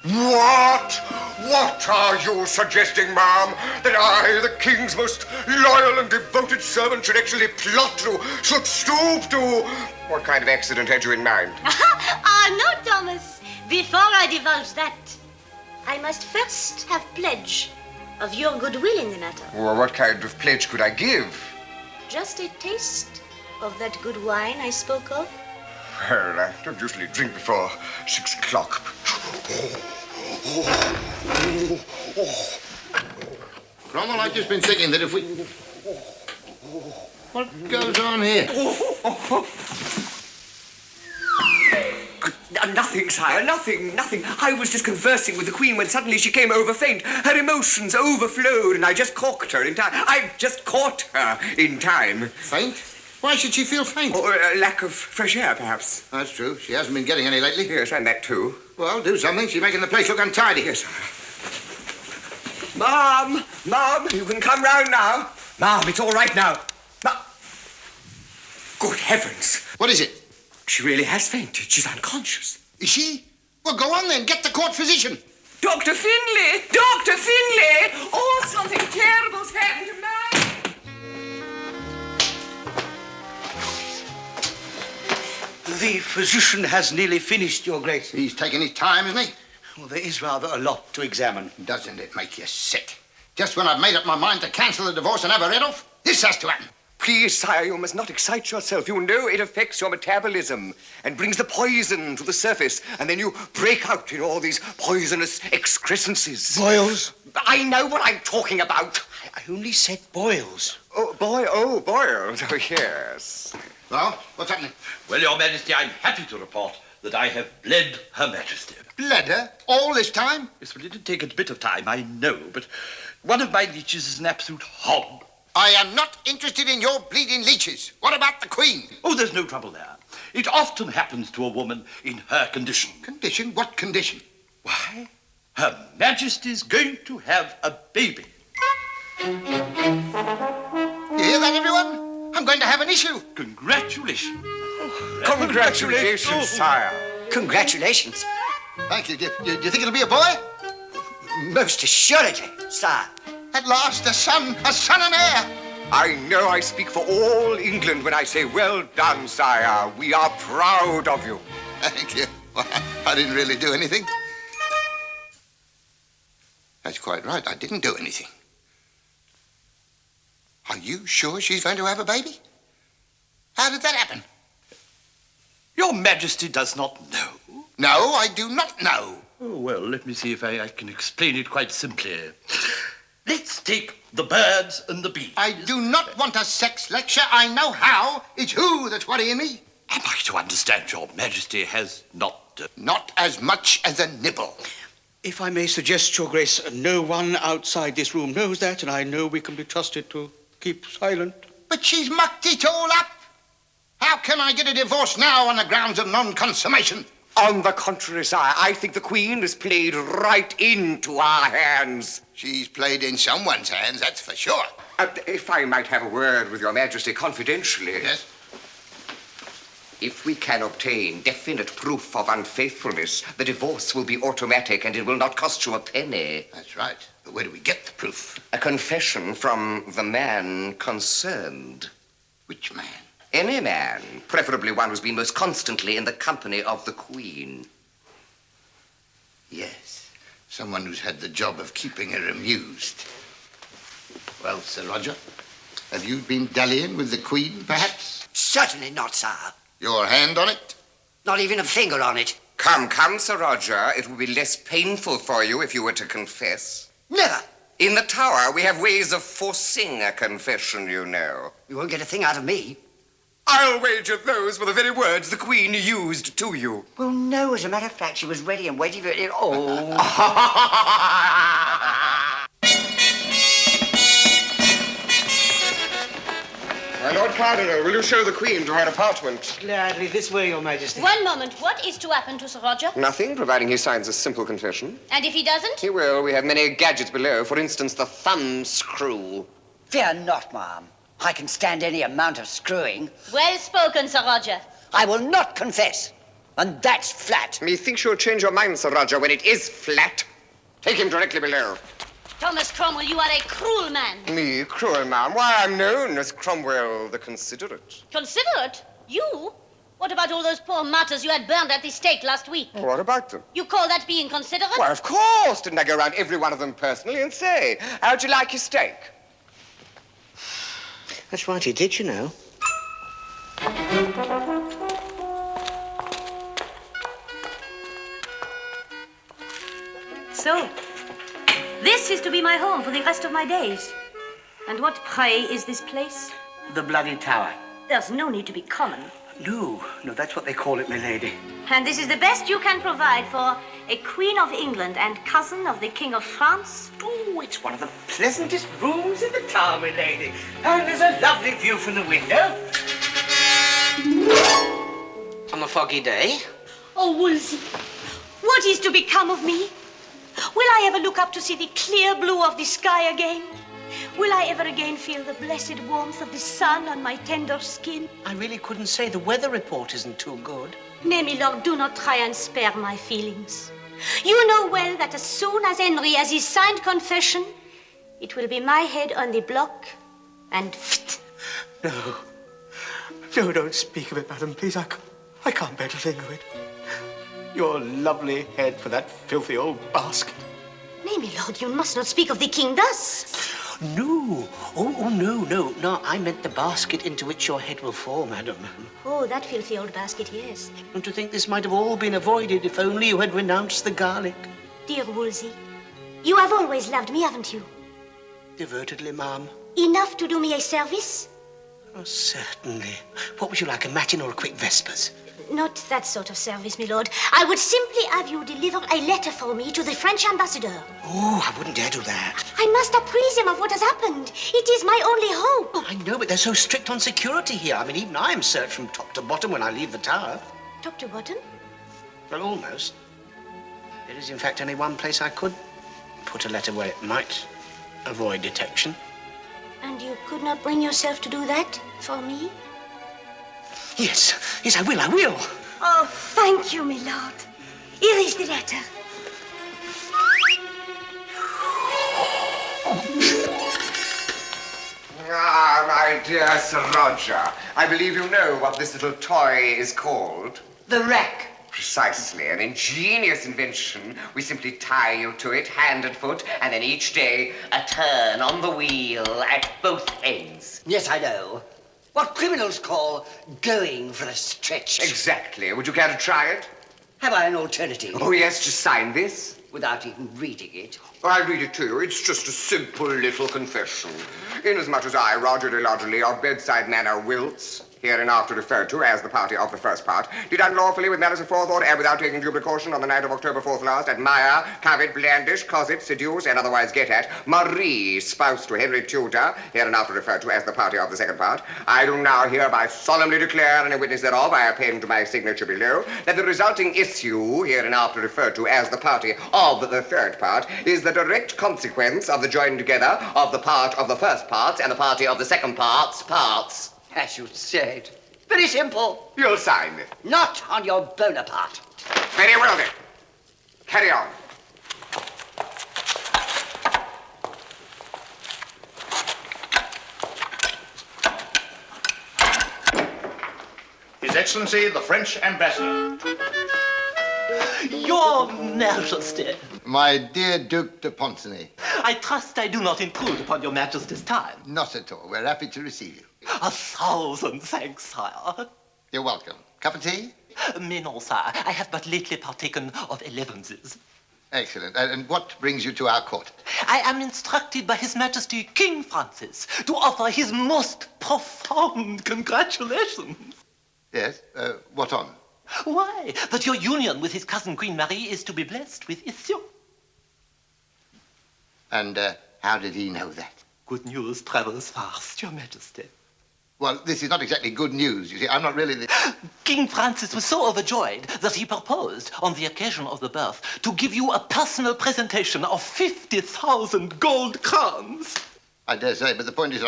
[SPEAKER 2] What? What are you suggesting, ma'am? That I, the king's most loyal and devoted servant, should actually plot to, should stoop to... What kind of accident had you in mind?
[SPEAKER 6] No, Thomas. Before I divulge that, I must first have pledge of your goodwill in the matter.
[SPEAKER 2] Well, what kind of pledge could I give?
[SPEAKER 6] Just a taste of that good wine I spoke of.
[SPEAKER 2] Well, I don't usually drink before 6 o'clock.
[SPEAKER 1] Cromwell, I've just been thinking that if we... What goes on here?
[SPEAKER 9] Nothing, sire, nothing. I was just conversing with the Queen when suddenly she came over faint. Her emotions overflowed, and I just corked her in time. I just caught her in time.
[SPEAKER 1] Faint? Why should she feel faint?
[SPEAKER 9] Or lack of fresh air, perhaps.
[SPEAKER 1] That's true. She hasn't been getting any lately.
[SPEAKER 9] Yes, and that too.
[SPEAKER 1] Well, do something. She's making the place look untidy.
[SPEAKER 9] Yes, sire. Mom, you can come round now. Mom, it's all right now. Good heavens.
[SPEAKER 1] What is it?
[SPEAKER 9] She really has fainted. She's unconscious.
[SPEAKER 1] Is she? Well, go on then. Get the court physician.
[SPEAKER 9] Dr. Finlay! Dr. Finlay! Oh, something terrible's happened to Mom.
[SPEAKER 3] The physician has nearly finished, Your Grace.
[SPEAKER 1] He's taking his time, isn't he?
[SPEAKER 3] Well, there is rather a lot to examine.
[SPEAKER 1] Doesn't it make you sick? Just when I've made up my mind to cancel the divorce and have her rid off, this has to happen.
[SPEAKER 2] Please, sire, you must not excite yourself. You know it affects your metabolism and brings the poison to the surface, and then you break out in all these poisonous excrescences.
[SPEAKER 3] Boils?
[SPEAKER 2] I know what I'm talking about.
[SPEAKER 3] I only said boils.
[SPEAKER 2] Oh, boils. Oh, yes.
[SPEAKER 1] Well, what's happening?
[SPEAKER 18] Well, Your Majesty, I'm happy to report that I have bled Her Majesty.
[SPEAKER 1] Bled her? All this time?
[SPEAKER 18] Yes, well, it'll take a bit of time, I know, but one of my leeches is an absolute hog.
[SPEAKER 1] I am not interested in your bleeding leeches. What about the Queen?
[SPEAKER 18] Oh, there's no trouble there. It often happens to a woman in her condition.
[SPEAKER 1] Condition? What condition?
[SPEAKER 18] Why, Her Majesty's going to have a baby.
[SPEAKER 1] You hear that, everyone? I'm going to have an issue.
[SPEAKER 18] Congratulations.
[SPEAKER 2] Congratulations, sire.
[SPEAKER 5] Congratulations.
[SPEAKER 1] Thank you. Do you think it'll be a boy?
[SPEAKER 5] Most assuredly, sire.
[SPEAKER 1] At last, a son and heir.
[SPEAKER 2] I know I speak for all England when I say, well done, sire. We are proud of you.
[SPEAKER 1] Thank you. Well, I didn't really do anything. That's quite right. I didn't do anything. Are you sure she's going to have a baby? How did that happen?
[SPEAKER 18] Your Majesty does not know.
[SPEAKER 1] No, I do not know.
[SPEAKER 18] Oh, well, let me see if I can explain it quite simply. Let's take the birds and the bees.
[SPEAKER 1] I do not want a sex lecture. I know how. It's who that's worrying me.
[SPEAKER 18] Am I to understand Your Majesty has not...
[SPEAKER 1] Not as much as a nibble.
[SPEAKER 3] If I may suggest, Your Grace, no one outside this room knows that, and I know we can be trusted to keep silent.
[SPEAKER 1] But she's mucked it all up. How can I get a divorce now on the grounds of non-consummation?
[SPEAKER 2] On the contrary, sire, I think the Queen has played right into our hands.
[SPEAKER 1] She's played in someone's hands, that's for sure.
[SPEAKER 2] If I might have a word with Your Majesty confidentially.
[SPEAKER 1] Yes?
[SPEAKER 2] If we can obtain definite proof of unfaithfulness, the divorce will be automatic and it will not cost you a penny.
[SPEAKER 1] That's right. But where do we get the proof?
[SPEAKER 2] A confession from the man concerned.
[SPEAKER 1] Which man?
[SPEAKER 2] Any man, preferably one who's been most constantly in the company of the Queen.
[SPEAKER 1] Yes, someone who's had the job of keeping her amused. Well, Sir Roger, have you been dallying with the Queen, perhaps?
[SPEAKER 5] Certainly not, sir.
[SPEAKER 1] Your hand on it?
[SPEAKER 5] Not even a finger on it.
[SPEAKER 2] Come, Sir Roger. It will be less painful for you if you were to confess.
[SPEAKER 5] Never.
[SPEAKER 2] In the Tower, we have ways of forcing a confession, you know.
[SPEAKER 5] You won't get a thing out of me.
[SPEAKER 2] I'll wager those were the very words the Queen used to you.
[SPEAKER 5] Well, no, as a matter of fact, she was ready and waiting for it. Oh.
[SPEAKER 2] My Lord Cardinal, will you show the Queen to her apartment?
[SPEAKER 3] Gladly. This way, Your Majesty.
[SPEAKER 8] One moment. What is to happen to Sir Roger?
[SPEAKER 2] Nothing, providing he signs a simple confession.
[SPEAKER 8] And if he doesn't?
[SPEAKER 2] He will. We have many gadgets below. For instance, the thumb screw.
[SPEAKER 7] Fear not, ma'am. I can stand any amount of screwing.
[SPEAKER 8] Well spoken, Sir Roger.
[SPEAKER 7] I will not confess. And that's flat.
[SPEAKER 2] Methinks you'll change your mind, Sir Roger, when it is flat. Take him directly below.
[SPEAKER 8] Thomas Cromwell, you are a cruel man.
[SPEAKER 2] Me, cruel man? Why, I'm known as Cromwell the Considerate.
[SPEAKER 8] Considerate? You? What about all those poor martyrs you had burned at the stake last week?
[SPEAKER 2] What about them?
[SPEAKER 8] You call that being considerate?
[SPEAKER 2] Why, of course. Didn't I go around every one of them personally and say, how'd you like your steak?
[SPEAKER 3] That's right, he did, you know.
[SPEAKER 6] So, this is to be my home for the rest of my days. And what, pray, is this place?
[SPEAKER 5] The Bloody Tower.
[SPEAKER 6] There's no need to be common.
[SPEAKER 5] No, that's what they call it, my lady.
[SPEAKER 6] And this is the best you can provide for a Queen of England and cousin of the King of France?
[SPEAKER 5] Oh, it's one of the pleasantest rooms in the tower, my lady. And there's a lovely view from the window. On a foggy day.
[SPEAKER 6] Oh, Wolsey, what is to become of me? Will I ever look up to see the clear blue of the sky again? Will I ever again feel the blessed warmth of the sun on my tender skin?
[SPEAKER 3] I really couldn't say. The weather report isn't too good.
[SPEAKER 6] Nay, my lord, do not try and spare my feelings. You know well that as soon as Henry has his signed confession, it will be my head on the block and pfft.
[SPEAKER 3] No. No, don't speak of it, madam, please. I can't bear to think of it. Your lovely head for that filthy old basket.
[SPEAKER 6] Nay, my lord, you must not speak of the king thus.
[SPEAKER 3] No. Oh, no. I meant the basket into which your head will fall, madam.
[SPEAKER 6] Oh, that filthy old basket, yes.
[SPEAKER 3] And to think this might have all been avoided if only you had renounced the garlic.
[SPEAKER 6] Dear Wolsey, you have always loved me, haven't you?
[SPEAKER 3] Devotedly, ma'am.
[SPEAKER 6] Enough to do me a service?
[SPEAKER 3] Oh, certainly. What would you like, a matin or a quick vespers?
[SPEAKER 6] Not that sort of service, my lord. I would simply have you deliver a letter for me to the French ambassador.
[SPEAKER 3] Oh, I wouldn't dare do that.
[SPEAKER 6] I must apprise him of what has happened. It is my only hope.
[SPEAKER 3] Oh, I know, but they're so strict on security here. I mean, even I am searched from top to bottom when I leave the tower.
[SPEAKER 6] Top to bottom?
[SPEAKER 3] Well, almost. There is, in fact, only one place I could put a letter where it might avoid detection.
[SPEAKER 6] And you could not bring yourself to do that for me?
[SPEAKER 3] Yes, I will.
[SPEAKER 6] Oh, thank you, my lord. Here is the letter.
[SPEAKER 2] Ah, my dear Sir Roger, I believe you know what this little toy is called.
[SPEAKER 7] The rack.
[SPEAKER 2] Precisely, an ingenious invention. We simply tie you to it, hand and foot, and then each day a turn on the wheel at both ends.
[SPEAKER 7] Yes, I know. What criminals call going for a stretch.
[SPEAKER 2] Exactly. Would you care to try it?
[SPEAKER 7] Have I an alternative?
[SPEAKER 9] Oh, yes, just sign this.
[SPEAKER 7] Without even reading it.
[SPEAKER 2] I'll read it to you. It's just a simple little confession. Inasmuch as I, Roger de Lodgerley, of Bedside Manor, Wilts, hereinafter referred to as the party of the first part, did unlawfully, with malice aforethought, and without taking due precaution, on the night of October 4th last, admire, covet, blandish, cosset, seduce, and otherwise get at Marie, spouse to Henry Tudor, hereinafter referred to as the party of the second part. I do now hereby solemnly declare, and in witness thereof, I append to my signature below, that the resulting issue, hereinafter referred to as the party of the third part, is the direct consequence of the joining together of the part of the first parts and the party of the second parts.
[SPEAKER 7] As you said. Very simple.
[SPEAKER 2] You'll sign it.
[SPEAKER 7] Not on your Bonaparte.
[SPEAKER 2] Very well, then. Carry on.
[SPEAKER 12] His Excellency, the French Ambassador.
[SPEAKER 19] Your Majesty.
[SPEAKER 1] My dear Duke de Pontigny.
[SPEAKER 19] I trust I do not intrude upon your Majesty's time.
[SPEAKER 1] Not at all. We're happy to receive you.
[SPEAKER 19] 1,000 thanks, sire.
[SPEAKER 1] You're welcome. Cup of tea?
[SPEAKER 19] Mais non, sire. I have but lately partaken of 11s.
[SPEAKER 1] Excellent. And what brings you to our court?
[SPEAKER 19] I am instructed by His Majesty King Francis to offer his most profound congratulations.
[SPEAKER 1] Yes? What on?
[SPEAKER 19] Why, that your union with his cousin Queen Marie is to be blessed with issue.
[SPEAKER 1] And how did he know that?
[SPEAKER 19] Good news travels fast, Your Majesty.
[SPEAKER 1] Well, this is not exactly good news. You see, I'm not really the...
[SPEAKER 19] King Francis was so overjoyed that he proposed, on the occasion of the birth, to give you a personal presentation of 50,000 gold crowns.
[SPEAKER 1] I dare say, but the point is,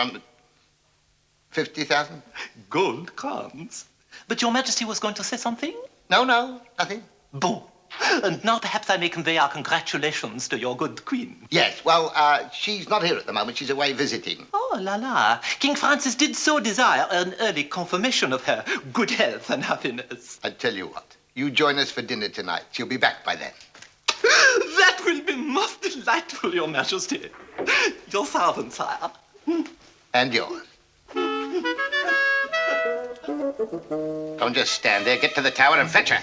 [SPEAKER 1] 50,000?
[SPEAKER 19] Gold crowns. But Your Majesty was going to say something?
[SPEAKER 1] No, nothing.
[SPEAKER 19] Bon. And now perhaps I may convey our congratulations to your good queen.
[SPEAKER 1] Yes, well, she's not here at the moment. She's away visiting.
[SPEAKER 19] Oh, la la. King Francis did so desire an early confirmation of her good health and happiness.
[SPEAKER 1] I tell you what, you join us for dinner tonight. She'll be back by then.
[SPEAKER 19] That will be most delightful, Your Majesty. Your servant, sire.
[SPEAKER 1] And yours. Don't just stand there. Get to the tower and fetch her.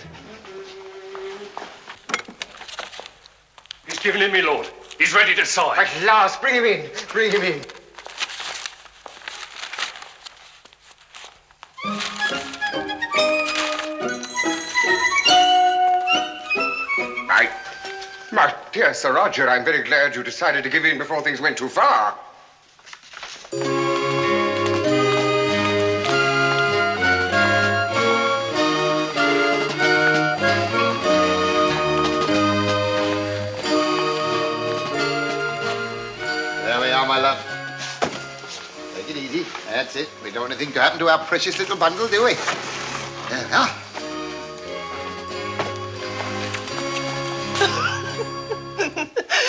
[SPEAKER 13] He's given in, me lord. He's ready to sign.
[SPEAKER 2] At last, bring him in. Bring him in. My dear Sir Roger, I'm very glad you decided to give in before things went too far.
[SPEAKER 1] My love. Take it easy. That's it. We don't want anything to happen to our precious little bundle, do we? There we are.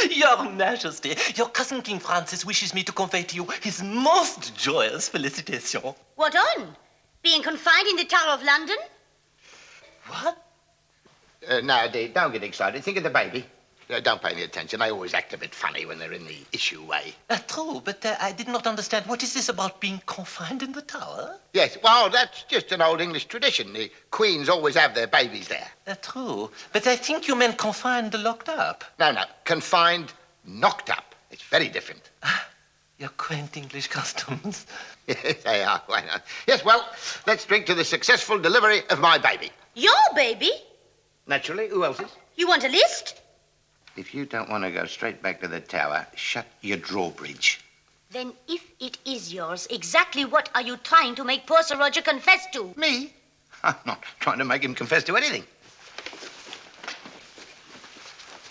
[SPEAKER 19] Your Majesty, your cousin King Francis wishes me to convey to you his most joyous felicitation.
[SPEAKER 8] What on? Being confined in the Tower of London?
[SPEAKER 1] What? Now, Dee, don't get excited. Think of the baby. Don't pay any attention. They always act a bit funny when they're in the issue way.
[SPEAKER 19] True, but I did not understand. What is this about being confined in the tower?
[SPEAKER 1] Yes, well, that's just an old English tradition. The queens always have their babies there.
[SPEAKER 19] True, but I think you meant confined, locked up.
[SPEAKER 1] No, confined, knocked up. It's very different.
[SPEAKER 19] Your quaint English customs.
[SPEAKER 1] Yes, they are. Why not? Yes, well, let's drink to the successful delivery of my baby.
[SPEAKER 8] Your baby?
[SPEAKER 1] Naturally. Who else's?
[SPEAKER 8] You want a list?
[SPEAKER 1] If you don't want to go straight back to the tower, shut your drawbridge.
[SPEAKER 8] Then if it is yours, exactly what are you trying to make poor Sir Roger confess to?
[SPEAKER 1] Me? I'm not trying to make him confess to anything.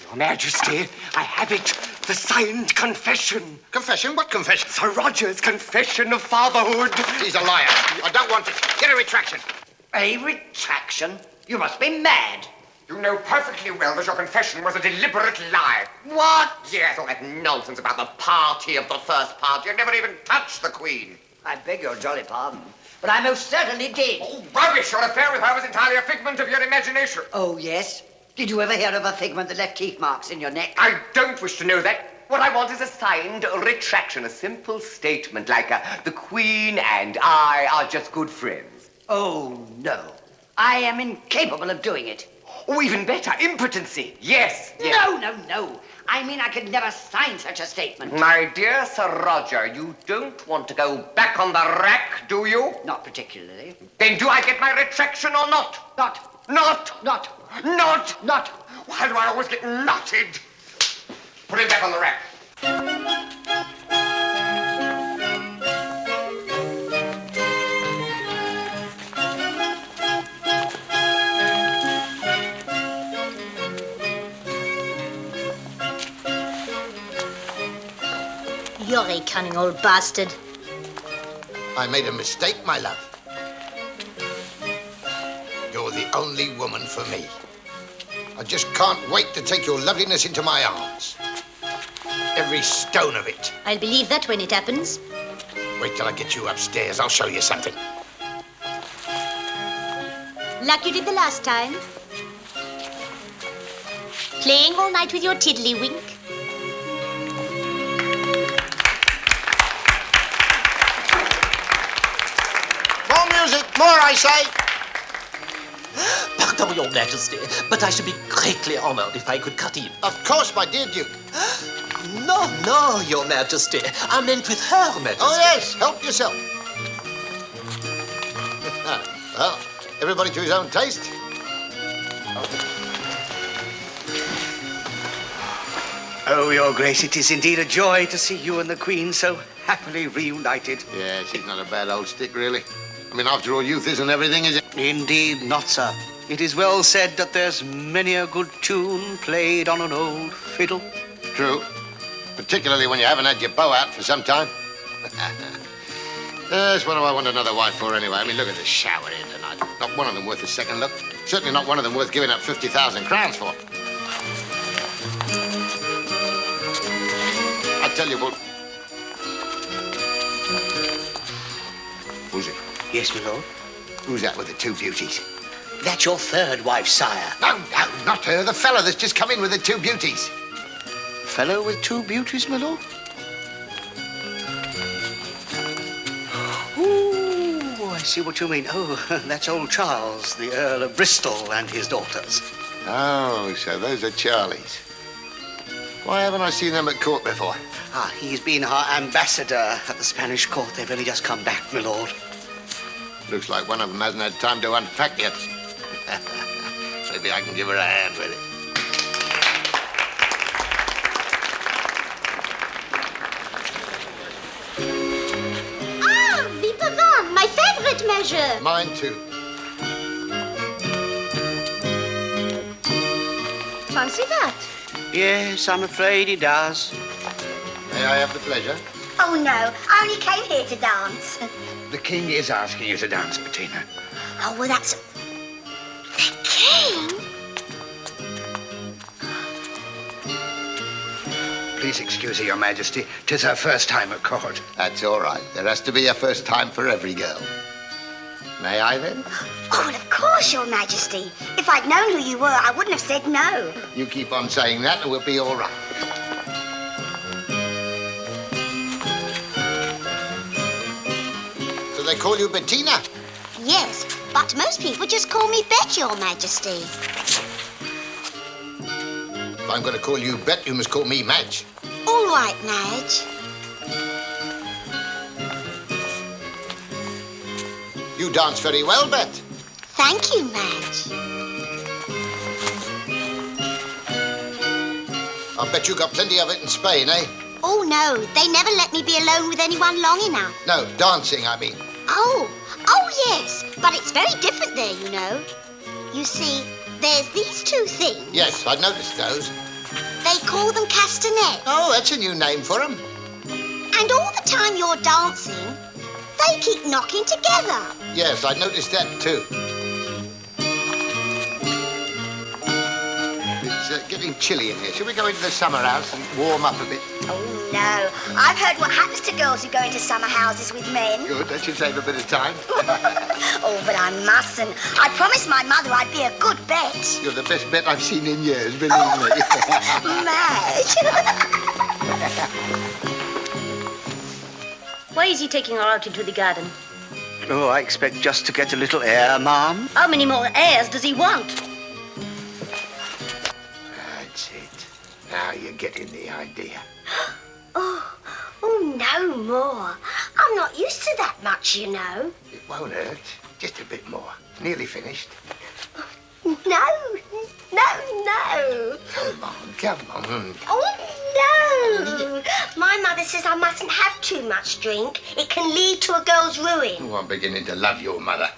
[SPEAKER 9] Your Majesty, I have it. The signed confession.
[SPEAKER 1] Confession? What confession?
[SPEAKER 9] Sir Roger's confession of fatherhood.
[SPEAKER 1] He's a liar. I don't want it. Get a retraction.
[SPEAKER 7] A retraction? You must be mad.
[SPEAKER 2] You know perfectly well that your confession was a deliberate lie.
[SPEAKER 7] What?
[SPEAKER 9] Yes, all that nonsense about the party of the first part. You never even touched the Queen.
[SPEAKER 7] I beg your jolly pardon, but I most certainly did.
[SPEAKER 2] Oh, rubbish! Your affair with her was entirely a figment of your imagination.
[SPEAKER 7] Oh, yes? Did you ever hear of a figment that left teeth marks in your neck?
[SPEAKER 9] I don't wish to know that. What I want is a signed retraction, a simple statement like the Queen and I are just good friends.
[SPEAKER 7] Oh, no. I am incapable of doing it.
[SPEAKER 9] Or even better, impotency. Yes, yes.
[SPEAKER 7] No. I mean, I could never sign such a statement.
[SPEAKER 9] My dear Sir Roger, you don't want to go back on the rack, do you?
[SPEAKER 7] Not particularly.
[SPEAKER 9] Then do I get my retraction or not?
[SPEAKER 7] Not.
[SPEAKER 9] Not?
[SPEAKER 7] Not.
[SPEAKER 9] Not?
[SPEAKER 7] Not.
[SPEAKER 9] Why do I always get knotted? Put him back on the rack.
[SPEAKER 6] You're a cunning old bastard.
[SPEAKER 1] I made a mistake, my love. You're the only woman for me. I just can't wait to take your loveliness into my arms. Every stone of it.
[SPEAKER 6] I'll believe that when it happens.
[SPEAKER 1] Wait till I get you upstairs. I'll show you something.
[SPEAKER 6] Like you did the last time. Playing all night with your tiddlywink.
[SPEAKER 1] More music, more, I say.
[SPEAKER 19] Pardon, Your Majesty, but I should be greatly honored if I could cut in.
[SPEAKER 1] Of course, my dear Duke.
[SPEAKER 19] No, Your Majesty. I meant with Her Majesty.
[SPEAKER 1] Oh, yes, help yourself. Well, everybody to his own taste.
[SPEAKER 5] Oh, Your Grace, it is indeed a joy to see you and the Queen so happily reunited.
[SPEAKER 1] Yeah, she's not a bad old stick, really. I mean, after all, youth isn't everything, is it?
[SPEAKER 5] Indeed not, sir. It is well said that there's many a good tune played on an old fiddle.
[SPEAKER 1] True. Particularly when you haven't had your bow out for some time. Yes, what do I want another wife for anyway? I mean, look at the shower here tonight. Not one of them worth a second look. Certainly not one of them worth giving up 50,000 crowns for. I tell you what. Who's it?
[SPEAKER 5] Yes, my lord.
[SPEAKER 1] Who's that with the two beauties?
[SPEAKER 5] That's your third wife, sire.
[SPEAKER 1] No, not her. The fellow that's just come in with the two beauties.
[SPEAKER 5] Fellow with two beauties, my lord? Oh, I see what you mean. Oh, that's old Charles, the Earl of Bristol, and his daughters.
[SPEAKER 1] Oh, so those are Charlie's. Why haven't I seen them at court before?
[SPEAKER 5] He's been our ambassador at the Spanish court. They've only just come back, my lord.
[SPEAKER 1] Looks like one of them hasn't had time to unpack yet. Maybe I can give her a hand with it.
[SPEAKER 6] Ah, Vipavon, my favorite measure.
[SPEAKER 1] Mine too.
[SPEAKER 6] Fancy that?
[SPEAKER 5] Yes, I'm afraid he does.
[SPEAKER 1] May I have the pleasure?
[SPEAKER 6] Oh, no. I only came here to dance.
[SPEAKER 3] The king is asking you to dance, Bettina.
[SPEAKER 6] Oh, well, that's... The king?
[SPEAKER 3] Please excuse her, Your Majesty. 'Tis her first time at court.
[SPEAKER 1] That's all right. There has to be a first time for every girl. May I, then?
[SPEAKER 6] Oh, well, of course, Your Majesty. If I'd known who you were, I wouldn't have said no.
[SPEAKER 1] You keep on saying that and we'll be all right. So they call you Bettina?
[SPEAKER 6] Yes, but most people just call me Bet, Your Majesty.
[SPEAKER 1] If I'm going to call you Bet, you must call me Madge.
[SPEAKER 6] All right, Madge.
[SPEAKER 1] You dance very well, Bet.
[SPEAKER 6] Thank you, Madge.
[SPEAKER 1] I bet you got plenty of it in Spain, eh?
[SPEAKER 6] Oh, no. They never let me be alone with anyone long enough.
[SPEAKER 1] No, dancing, I mean.
[SPEAKER 6] Oh, yes. But it's very different there, you know. You see, there's these two things.
[SPEAKER 1] Yes, I noticed those.
[SPEAKER 6] They call them castanets.
[SPEAKER 1] Oh, that's a new name for them.
[SPEAKER 6] And all the time you're dancing, they keep knocking together.
[SPEAKER 1] Yes, I noticed that too. It's getting chilly in here. Shall we go into the summer house and warm up a bit?
[SPEAKER 6] Oh, no. I've heard what happens to girls who go into summer houses with men.
[SPEAKER 1] Good, that should save a bit of time.
[SPEAKER 6] Oh, but I mustn't. I promised my mother I'd be a good bet.
[SPEAKER 1] You're the best bet I've seen in years, believe me.
[SPEAKER 6] Madge.
[SPEAKER 8] Why is he taking her out into the garden?
[SPEAKER 5] Oh, I expect just to get a little air, ma'am.
[SPEAKER 8] How many more airs does he want?
[SPEAKER 1] That's it. Now you're getting the idea.
[SPEAKER 20] Oh, no more. I'm not used to that much, you know.
[SPEAKER 1] It won't hurt. Just a bit more. Nearly finished.
[SPEAKER 20] No.
[SPEAKER 1] Come on.
[SPEAKER 20] Oh, no. My mother says I mustn't have too much drink. It can lead to a girl's ruin.
[SPEAKER 1] Oh, I'm beginning to love your mother.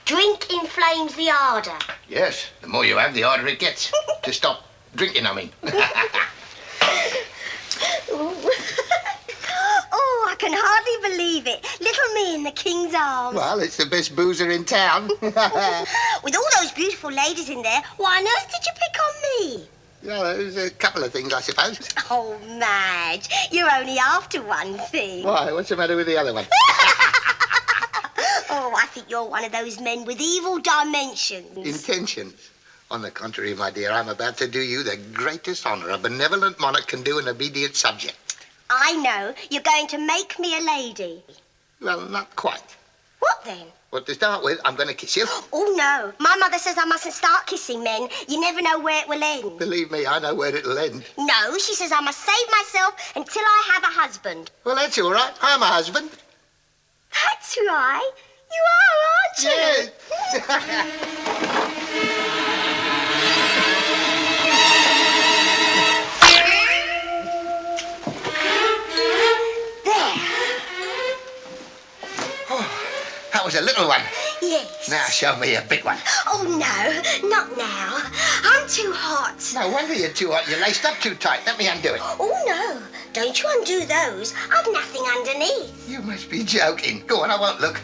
[SPEAKER 20] Drink inflames the ardour.
[SPEAKER 1] Yes, the more you have, the harder it gets. To stop drinking, I mean.
[SPEAKER 20] Oh, I can hardly believe it. Little me in the king's arms.
[SPEAKER 1] Well, it's the best boozer in town.
[SPEAKER 20] With all those beautiful ladies in there, why on earth did you pick on me?
[SPEAKER 1] Well, there's a couple of things, I suppose.
[SPEAKER 20] Oh, Madge, you're only after one thing.
[SPEAKER 1] Why? What's the matter with the other one?
[SPEAKER 20] Oh, I think you're one of those men with evil dimensions.
[SPEAKER 1] Intentions. On the contrary, my dear, I'm about to do you the greatest honour a benevolent monarch can do an obedient subject.
[SPEAKER 20] I know. You're going to make me a lady.
[SPEAKER 1] Well, not quite.
[SPEAKER 20] What then?
[SPEAKER 1] Well, to start with, I'm going to kiss you.
[SPEAKER 20] Oh, no. My mother says I mustn't start kissing men. You never know where it will end.
[SPEAKER 1] Believe me, I know where it'll end.
[SPEAKER 20] No, she says I must save myself until I have a husband.
[SPEAKER 1] Well, that's all right. I'm a husband.
[SPEAKER 20] That's right. You are, aren't you?
[SPEAKER 1] Yes. That was a little one.
[SPEAKER 20] Yes.
[SPEAKER 1] Now show me a big one.
[SPEAKER 20] Oh, no, not now. I'm too hot.
[SPEAKER 1] No wonder you're too hot. You're laced up too tight. Let me undo it.
[SPEAKER 20] Oh, no. Don't you undo those. I've nothing underneath.
[SPEAKER 1] You must be joking. Go on, I won't look.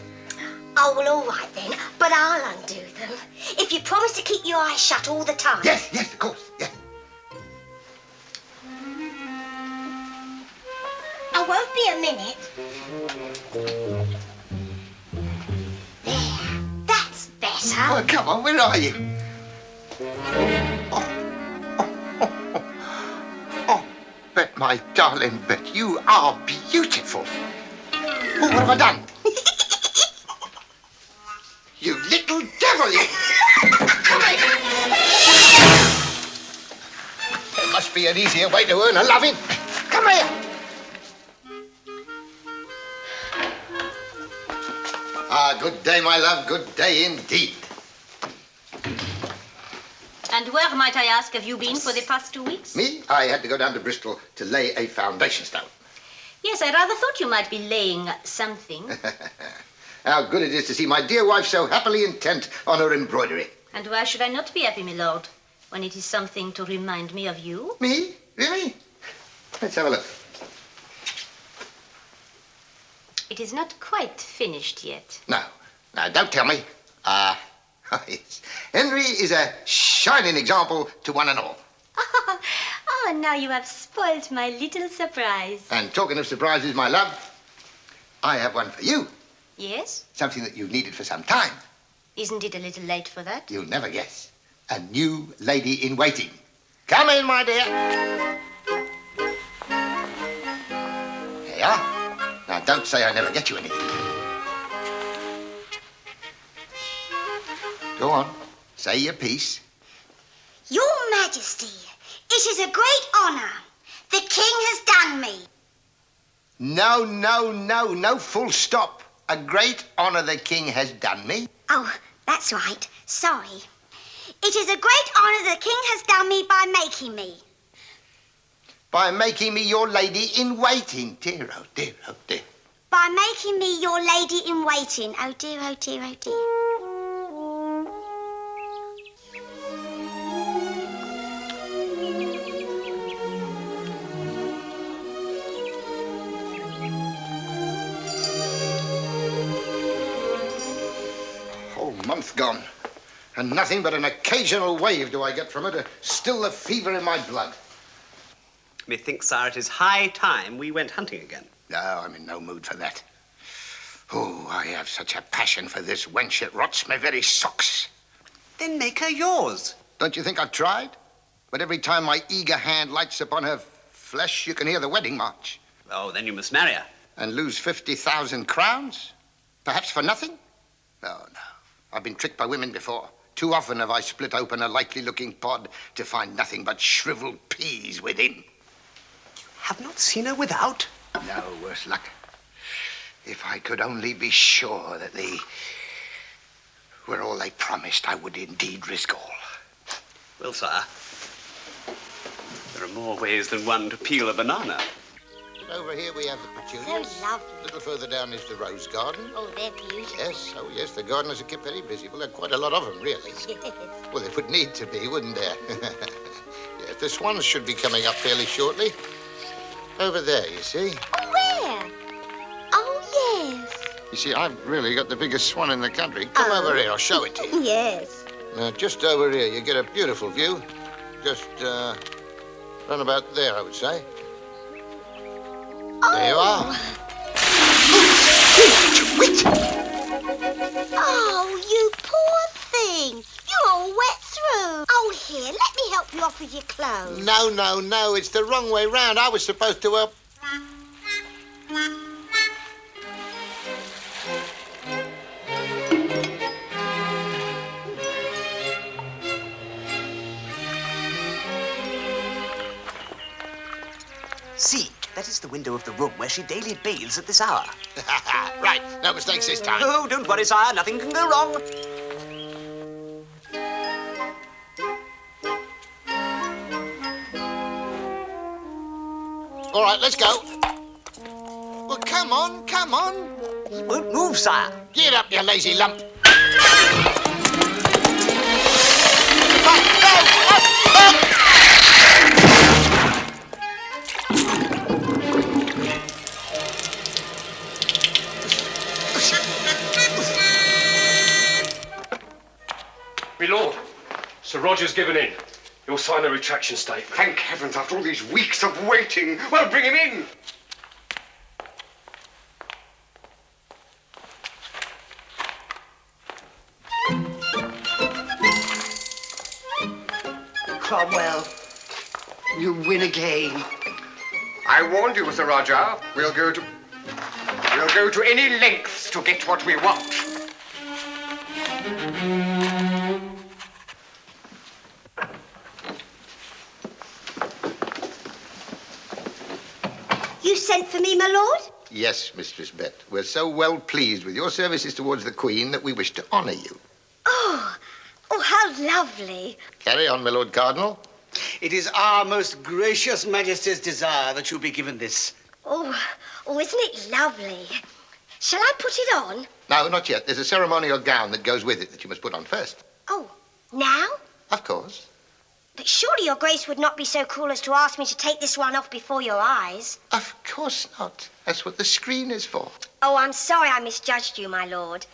[SPEAKER 20] Oh, well, all right then. But I'll undo them. If you promise to keep your eyes shut all the time.
[SPEAKER 1] Yes, of course. Yes.
[SPEAKER 20] I won't be a minute. Better.
[SPEAKER 1] Oh, come on, where are you? Oh, Bet, my darling Bet, you are beautiful. Oh, what have I done? You little devil, you! There must be an easier way to earn a loving. Come here. Ah, good day, my love. Good day indeed.
[SPEAKER 8] And where, might I ask, have you been for the past 2 weeks?
[SPEAKER 1] Me? I had to go down to Bristol to lay a foundation stone.
[SPEAKER 8] Yes, I rather thought you might be laying something.
[SPEAKER 1] How good it is to see my dear wife so happily intent on her embroidery.
[SPEAKER 8] And why should I not be happy, my lord, when it is something to remind me of you?
[SPEAKER 1] Me? Really? Let's have a look.
[SPEAKER 8] It is not quite finished yet.
[SPEAKER 1] No. Now, don't tell me. Yes. Henry is a shining example to one and all.
[SPEAKER 8] Oh, now you have spoilt my little surprise.
[SPEAKER 1] And talking of surprises, my love, I have one for you.
[SPEAKER 8] Yes?
[SPEAKER 1] Something that you've needed for some time.
[SPEAKER 8] Isn't it a little late for that?
[SPEAKER 1] You'll never guess. A new lady in waiting. Come in, my dear. There you are. Now, don't say I never get you anything. Go on. Say your piece.
[SPEAKER 20] Your Majesty, it is a great honour. The King has done me.
[SPEAKER 1] No, full stop. A great honour the King has done me.
[SPEAKER 20] Oh, that's right. Sorry. It is a great honour the King has done me by making me.
[SPEAKER 1] By making me your lady in waiting. Dear, oh dear, oh dear.
[SPEAKER 20] By making me your lady in waiting. Oh dear, oh dear, oh dear.
[SPEAKER 1] Whole month gone. And nothing but an occasional wave do I get from her to still the fever in my blood.
[SPEAKER 10] Methinks, sire, it is high time we went hunting again.
[SPEAKER 1] No, I'm in no mood for that. Oh, I have such a passion for this wench, it rots my very socks.
[SPEAKER 10] Then make her yours.
[SPEAKER 1] Don't you think I've tried? But every time my eager hand lights upon her flesh, you can hear the wedding march.
[SPEAKER 10] Oh, then you must marry her.
[SPEAKER 1] And lose 50,000 crowns? Perhaps for nothing? Oh, no. I've been tricked by women before. Too often have I split open a likely-looking pod to find nothing but shriveled peas within.
[SPEAKER 3] Have not seen her without?
[SPEAKER 1] No, worse luck. If I could only be sure that they were all they promised, I would indeed risk all.
[SPEAKER 10] Well, sire, there are more ways than one to peel a banana.
[SPEAKER 1] Over here we have the petunias.
[SPEAKER 20] So lovely.
[SPEAKER 1] A little further down is the rose garden.
[SPEAKER 20] Oh, they're beautiful.
[SPEAKER 1] Yes, oh yes, the gardeners are kept very busy. Well, there are quite a lot of them, really.
[SPEAKER 20] Yes.
[SPEAKER 1] Well, there would need to be, wouldn't there? Yes, the swans should be coming up fairly shortly. Over there, you see.
[SPEAKER 20] Oh, where? Oh, yes.
[SPEAKER 1] You see, I've really got the biggest swan in the country. Come over here, I'll show it to you.
[SPEAKER 20] Yes.
[SPEAKER 1] Now, just over here, you get a beautiful view. Just, run about there, I would say. There you are.
[SPEAKER 20] Oh, you poor thing. You're all wet through. Oh, here, let me help you off with your clothes.
[SPEAKER 1] No, no, no, it's the wrong way round. I was supposed to,
[SPEAKER 3] See, that is the window of the room where she daily bathes at this hour.
[SPEAKER 1] Right, no mistakes this time.
[SPEAKER 3] Oh, don't worry, sire. Nothing can go wrong.
[SPEAKER 1] All right, let's go. Well, come on, come on.
[SPEAKER 3] He won't move, sire.
[SPEAKER 1] Get up, you lazy lump.
[SPEAKER 13] My lord, Sir Roger's given in. He'll sign a retraction statement.
[SPEAKER 2] Thank heavens, after all these weeks of waiting. Well, bring him in.
[SPEAKER 5] Cromwell, you win again.
[SPEAKER 2] I warned you, Sir Roger. We'll go to any lengths to get what we want.
[SPEAKER 20] You sent for me, my lord?
[SPEAKER 1] Yes, Mistress Bet. We're so well pleased with your services towards the Queen that we wish to honor you.
[SPEAKER 20] Oh, how lovely.
[SPEAKER 1] Carry on, my Lord Cardinal.
[SPEAKER 3] It is our most gracious Majesty's desire that you be given this.
[SPEAKER 20] Oh, isn't it lovely? Shall I put it on?
[SPEAKER 1] No, not yet. There's a ceremonial gown that goes with it that you must put on first.
[SPEAKER 20] Oh, now?
[SPEAKER 1] Of course.
[SPEAKER 20] But surely your grace would not be so cruel as to ask me to take this one off before your eyes.
[SPEAKER 1] Of course not. That's what the screen is for.
[SPEAKER 20] Oh, I'm sorry I misjudged you, my lord.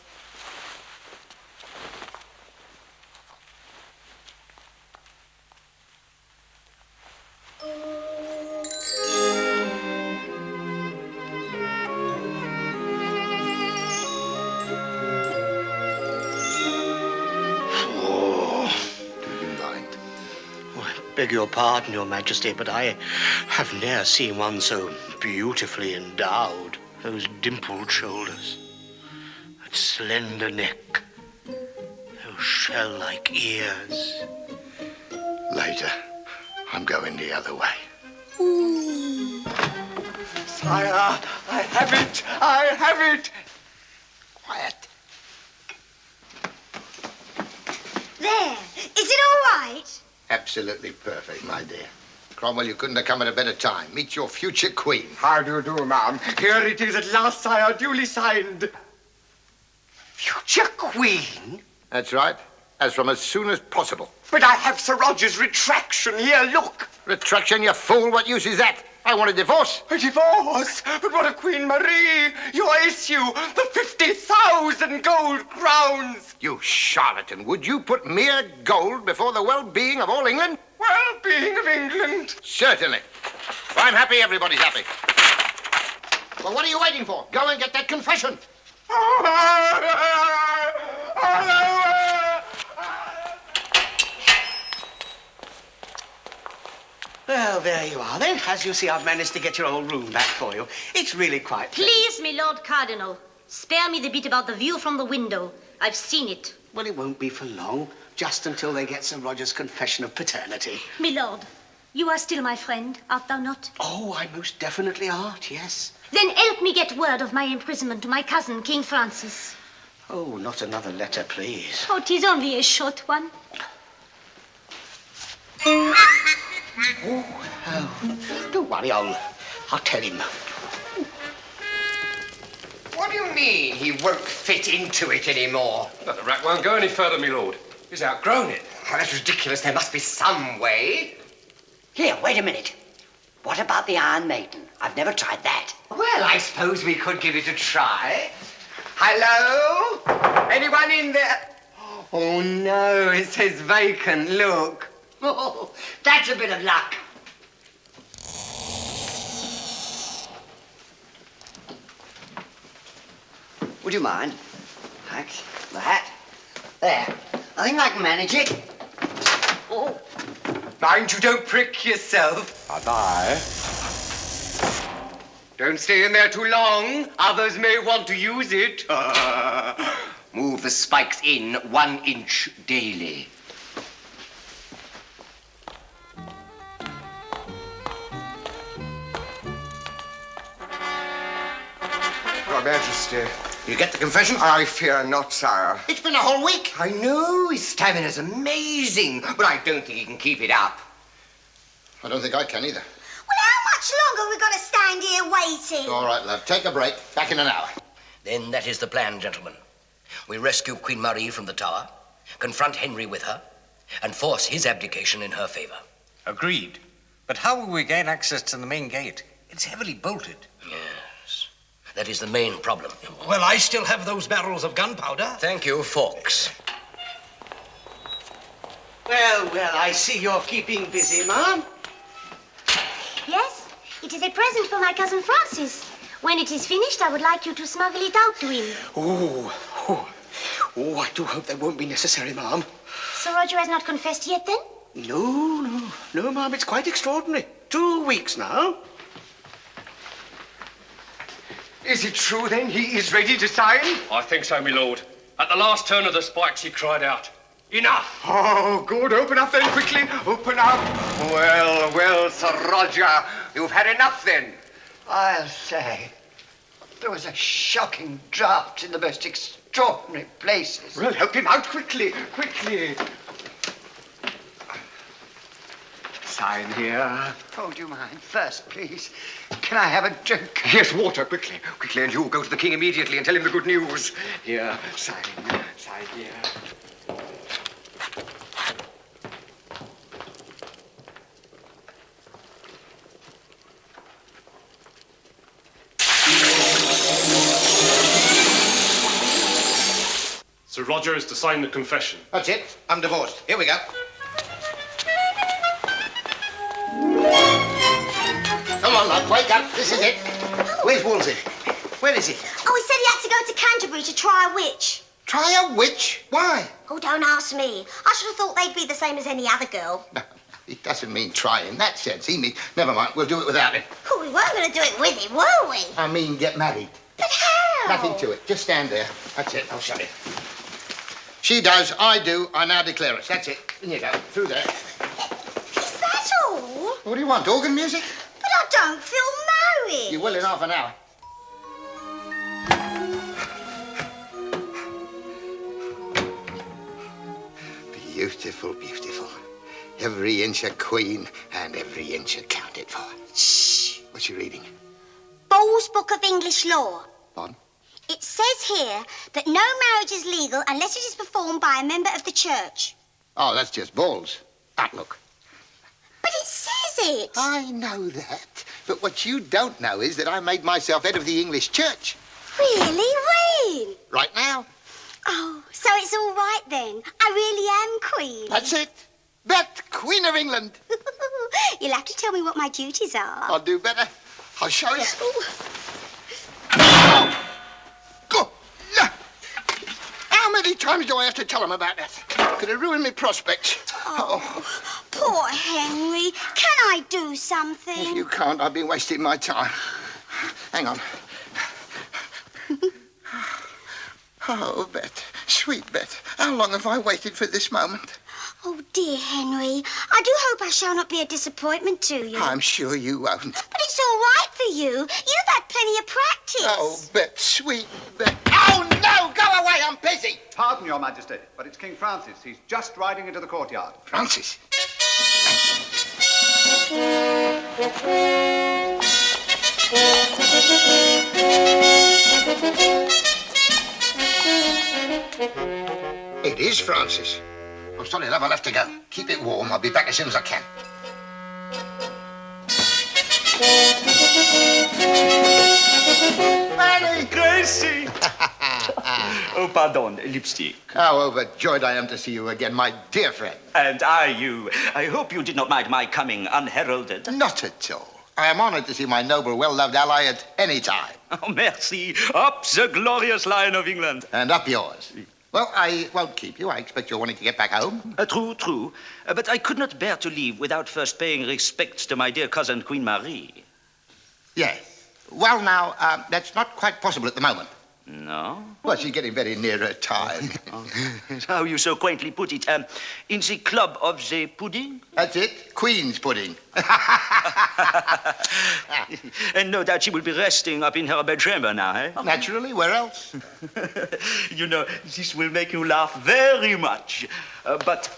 [SPEAKER 3] Beg your pardon, Your Majesty, but I have ne'er seen one so beautifully endowed. Those dimpled shoulders, that slender neck, those shell-like ears.
[SPEAKER 1] Later. I'm going the other way.
[SPEAKER 2] Sire, I have it! I have it!
[SPEAKER 1] Quiet.
[SPEAKER 20] There. Is it all right?
[SPEAKER 1] Absolutely perfect, my dear. Cromwell, you couldn't have come at a better time. Meet your future queen.
[SPEAKER 2] How do you do, ma'am? Here it is at last, sire, duly signed.
[SPEAKER 3] Future queen?
[SPEAKER 1] That's right. As from as soon as possible.
[SPEAKER 2] But I have Sir Roger's retraction. Here, look.
[SPEAKER 1] Retraction, you fool. What use is that? I want a divorce.
[SPEAKER 2] A divorce? But what of Queen Marie? Your issue, the 50,000 gold crowns.
[SPEAKER 1] You charlatan. Would you put mere gold before the well-being of all England?
[SPEAKER 2] Well-being of England?
[SPEAKER 1] Certainly. If I'm happy, everybody's happy. Well, what are you waiting for? Go and get that confession.
[SPEAKER 3] Well, there you are, then. As you see, I've managed to get your old room back for you. It's really quite pleasant.
[SPEAKER 6] Please, my Lord Cardinal, spare me the bit about the view from the window. I've seen it.
[SPEAKER 3] Well, it won't be for long. Just until they get Sir Roger's confession of paternity.
[SPEAKER 6] Milord, you are still my friend, art thou not?
[SPEAKER 3] Oh, I most definitely art, yes.
[SPEAKER 6] Then help me get word of my imprisonment to my cousin, King Francis.
[SPEAKER 3] Oh, not another letter, please.
[SPEAKER 6] Oh, 'tis only a short one.
[SPEAKER 3] Don't worry, I'll tell him.
[SPEAKER 9] What do you mean he won't fit into it anymore?
[SPEAKER 13] But the rat won't go any further, my lord. He's outgrown it.
[SPEAKER 9] Oh, that's ridiculous. There must be some way.
[SPEAKER 7] Here, wait a minute. What about the Iron Maiden? I've never tried that.
[SPEAKER 9] Well, I suppose we could give it a try. Hello? Anyone in there? Oh, no, it says vacant. Look.
[SPEAKER 7] Oh, that's a bit of luck. Would you mind? Thanks. The hat. There. I think I can manage it.
[SPEAKER 9] Oh. Mind you don't prick yourself. Bye-bye. Don't stay in there too long. Others may want to use it. Move the spikes in 1 inch daily. Your Majesty.
[SPEAKER 1] You get the confession?
[SPEAKER 9] I fear not, sire.
[SPEAKER 1] It's been a whole week.
[SPEAKER 9] I know. His stamina's amazing, but I don't think he can keep it up.
[SPEAKER 1] I don't think I can either.
[SPEAKER 20] Well, how much longer are we going to stand here waiting?
[SPEAKER 1] All right, love. Take a break. Back in an hour.
[SPEAKER 13] Then that is the plan, gentlemen. We rescue Queen Marie from the tower, confront Henry with her, and force his abdication in her favor.
[SPEAKER 21] Agreed. But how will we gain access to the main gate? It's heavily bolted.
[SPEAKER 13] Yes. That is the main problem.
[SPEAKER 14] Well, I still have those barrels of gunpowder.
[SPEAKER 13] Thank you, Fawkes.
[SPEAKER 3] Well, I see you're keeping busy, Ma'am.
[SPEAKER 20] Yes, it is a present for my cousin Francis. When it is finished, I would like you to smuggle it out to him.
[SPEAKER 3] Oh, I do hope that won't be necessary, Ma'am.
[SPEAKER 20] Sir Roger has not confessed yet, then?
[SPEAKER 3] No, Ma'am, it's quite extraordinary. 2 weeks now.
[SPEAKER 9] Is it true, then, he is ready to sign?
[SPEAKER 13] I think so, my lord. At the last turn of the spikes, he cried out, "Enough!"
[SPEAKER 9] Oh, good. Open up, then, quickly. Open up. Well, Sir Roger, you've had enough, then.
[SPEAKER 5] I'll say, there was a shocking draught in the most extraordinary places.
[SPEAKER 9] Well, help him out quickly. Sign here.
[SPEAKER 5] Oh, do you mind? First, please. Can I have a drink?
[SPEAKER 9] Yes, water, quickly, and you go to the king immediately and tell him the good news. Here, sign here.
[SPEAKER 12] Sir Roger is to sign the confession.
[SPEAKER 1] That's it. I'm divorced. Here we go. Come on, love. Wake up. This is it. Where's Wolsey? Where is he?
[SPEAKER 20] Oh, he said he had to go to Canterbury to try a witch.
[SPEAKER 1] Try a witch? Why?
[SPEAKER 20] Oh, don't ask me. I should have thought they'd be the same as any other girl.
[SPEAKER 1] He doesn't mean try in that sense. He means, never mind, we'll do it without him.
[SPEAKER 20] Oh, we weren't going to do it with him, were we?
[SPEAKER 1] I mean, get married.
[SPEAKER 20] But how?
[SPEAKER 1] Nothing to it. Just stand there. That's it. I'll show you. She does, I do, I now declare it. That's it. In you go. Through there.
[SPEAKER 20] Is that all?
[SPEAKER 1] What do you want, organ music?
[SPEAKER 20] But I don't feel married.
[SPEAKER 1] You will in half an hour. Beautiful, beautiful. Every inch a queen and every inch accounted for.
[SPEAKER 20] Shh.
[SPEAKER 1] What's she reading?
[SPEAKER 20] Ball's Book of English Law.
[SPEAKER 1] On?
[SPEAKER 20] It says here that no marriage is legal unless it is performed by a member of the church.
[SPEAKER 1] Oh, that's just balls. Look.
[SPEAKER 20] But it says it.
[SPEAKER 1] I know that. But what you don't know is that I made myself head of the English church.
[SPEAKER 20] Really?
[SPEAKER 1] Right now.
[SPEAKER 20] Oh, so it's all right then. I really am queen.
[SPEAKER 1] That's it. That Queen of England.
[SPEAKER 20] You'll have to tell me what my duties are.
[SPEAKER 1] I'll do better. I'll show you. Go. How many times do I have to tell him about that? Could have ruined my prospects.
[SPEAKER 20] Oh, poor Henry. Can I do something?
[SPEAKER 1] If you can't, I've been wasting my time. Hang on. Oh, Bet. Sweet Bet, how long have I waited for this moment?
[SPEAKER 20] Oh, dear Henry, I do hope I shall not be a disappointment to you.
[SPEAKER 1] I'm sure you won't.
[SPEAKER 20] But it's all right for you. You've had plenty of practice.
[SPEAKER 1] Oh, Bet, sweet Bet. Oh, no! Go away, I'm busy!
[SPEAKER 16] Pardon, Your Majesty, but it's King Francis. He's just riding into the courtyard.
[SPEAKER 1] Francis? It is Francis. I'm sorry, love, I'll have to go. Keep it warm. I'll be back as soon as I can.
[SPEAKER 5] Manny! Gracie! Oh, pardon, lipstick.
[SPEAKER 1] How overjoyed I am to see you again, my dear friend.
[SPEAKER 5] And are you? I hope you did not mind my coming unheralded.
[SPEAKER 1] Not at all. I am honored to see my noble, well-loved ally at any time.
[SPEAKER 5] Oh, merci. Up the glorious Lion of England.
[SPEAKER 1] And up yours. Well, I won't keep you. I expect you're wanting to get back home.
[SPEAKER 5] True. But I could not bear to leave without first paying respects to my dear cousin, Queen Marie.
[SPEAKER 1] Yes. Well, now, that's not quite possible at the moment.
[SPEAKER 5] No?
[SPEAKER 1] Well, she's getting very near her time.
[SPEAKER 5] How you so quaintly put it. In the club of the pudding?
[SPEAKER 1] That's it. Queen's pudding.
[SPEAKER 5] And no doubt she will be resting up in her bedchamber now, eh?
[SPEAKER 1] Naturally. Where else?
[SPEAKER 5] You know, this will make you laugh very much. But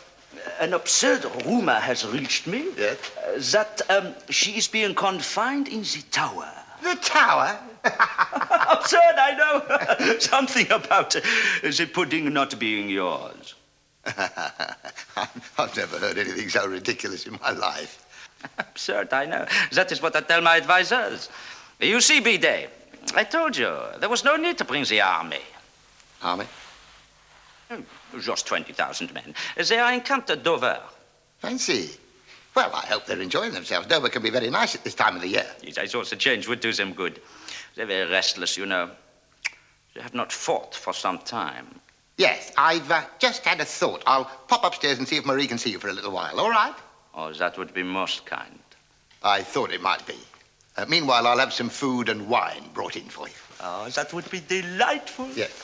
[SPEAKER 5] an absurd rumor has reached me that she is being confined in the tower.
[SPEAKER 1] The tower?
[SPEAKER 5] Absurd, I know. Something about the pudding not being yours.
[SPEAKER 1] I've never heard anything so ridiculous in my life.
[SPEAKER 5] Absurd, I know. That is what I tell my advisors. You see, Bidet, I told you, there was no need to bring the army.
[SPEAKER 1] Army?
[SPEAKER 5] Just 20,000 men. They are encamped at Dover.
[SPEAKER 1] Fancy. Well, I hope they're enjoying themselves. Dover can be very nice at this time of the year.
[SPEAKER 5] Yes, I thought the change would do them good. They're very restless, you know. They have not fought for some time.
[SPEAKER 1] Yes, I've just had a thought. I'll pop upstairs and see if Marie can see you for a little while, all right?
[SPEAKER 5] Oh, that would be most kind.
[SPEAKER 1] I thought it might be. Meanwhile, I'll have some food and wine brought in for you.
[SPEAKER 5] Oh, that would be delightful.
[SPEAKER 1] Yes.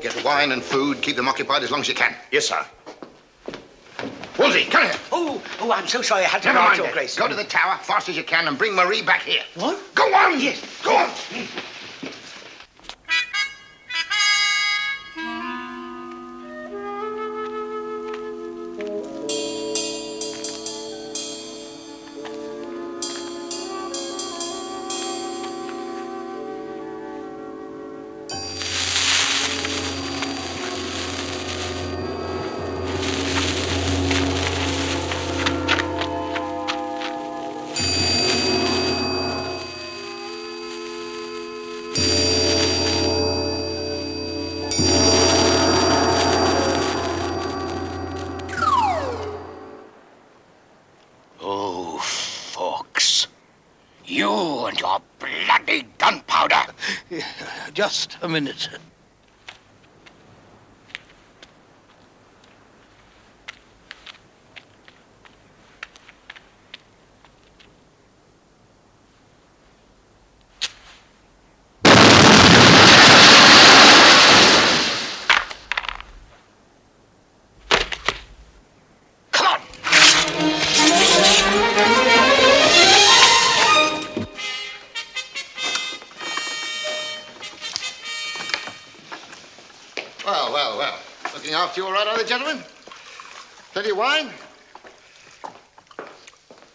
[SPEAKER 1] Get wine and food. Keep them occupied as long as you can.
[SPEAKER 12] Yes, sir.
[SPEAKER 1] Wolsey, come here.
[SPEAKER 3] Oh, I'm so sorry. I had to
[SPEAKER 1] Never
[SPEAKER 3] go
[SPEAKER 1] mind
[SPEAKER 3] Your
[SPEAKER 1] that.
[SPEAKER 3] Grace.
[SPEAKER 1] Go to the tower fast as you can and bring Marie back here.
[SPEAKER 3] What?
[SPEAKER 1] Go on.
[SPEAKER 3] Yes.
[SPEAKER 1] Go on.
[SPEAKER 13] You and your bloody gunpowder.
[SPEAKER 14] Just a minute.
[SPEAKER 1] Well. Looking after you all right, are they, gentlemen? Plenty of wine?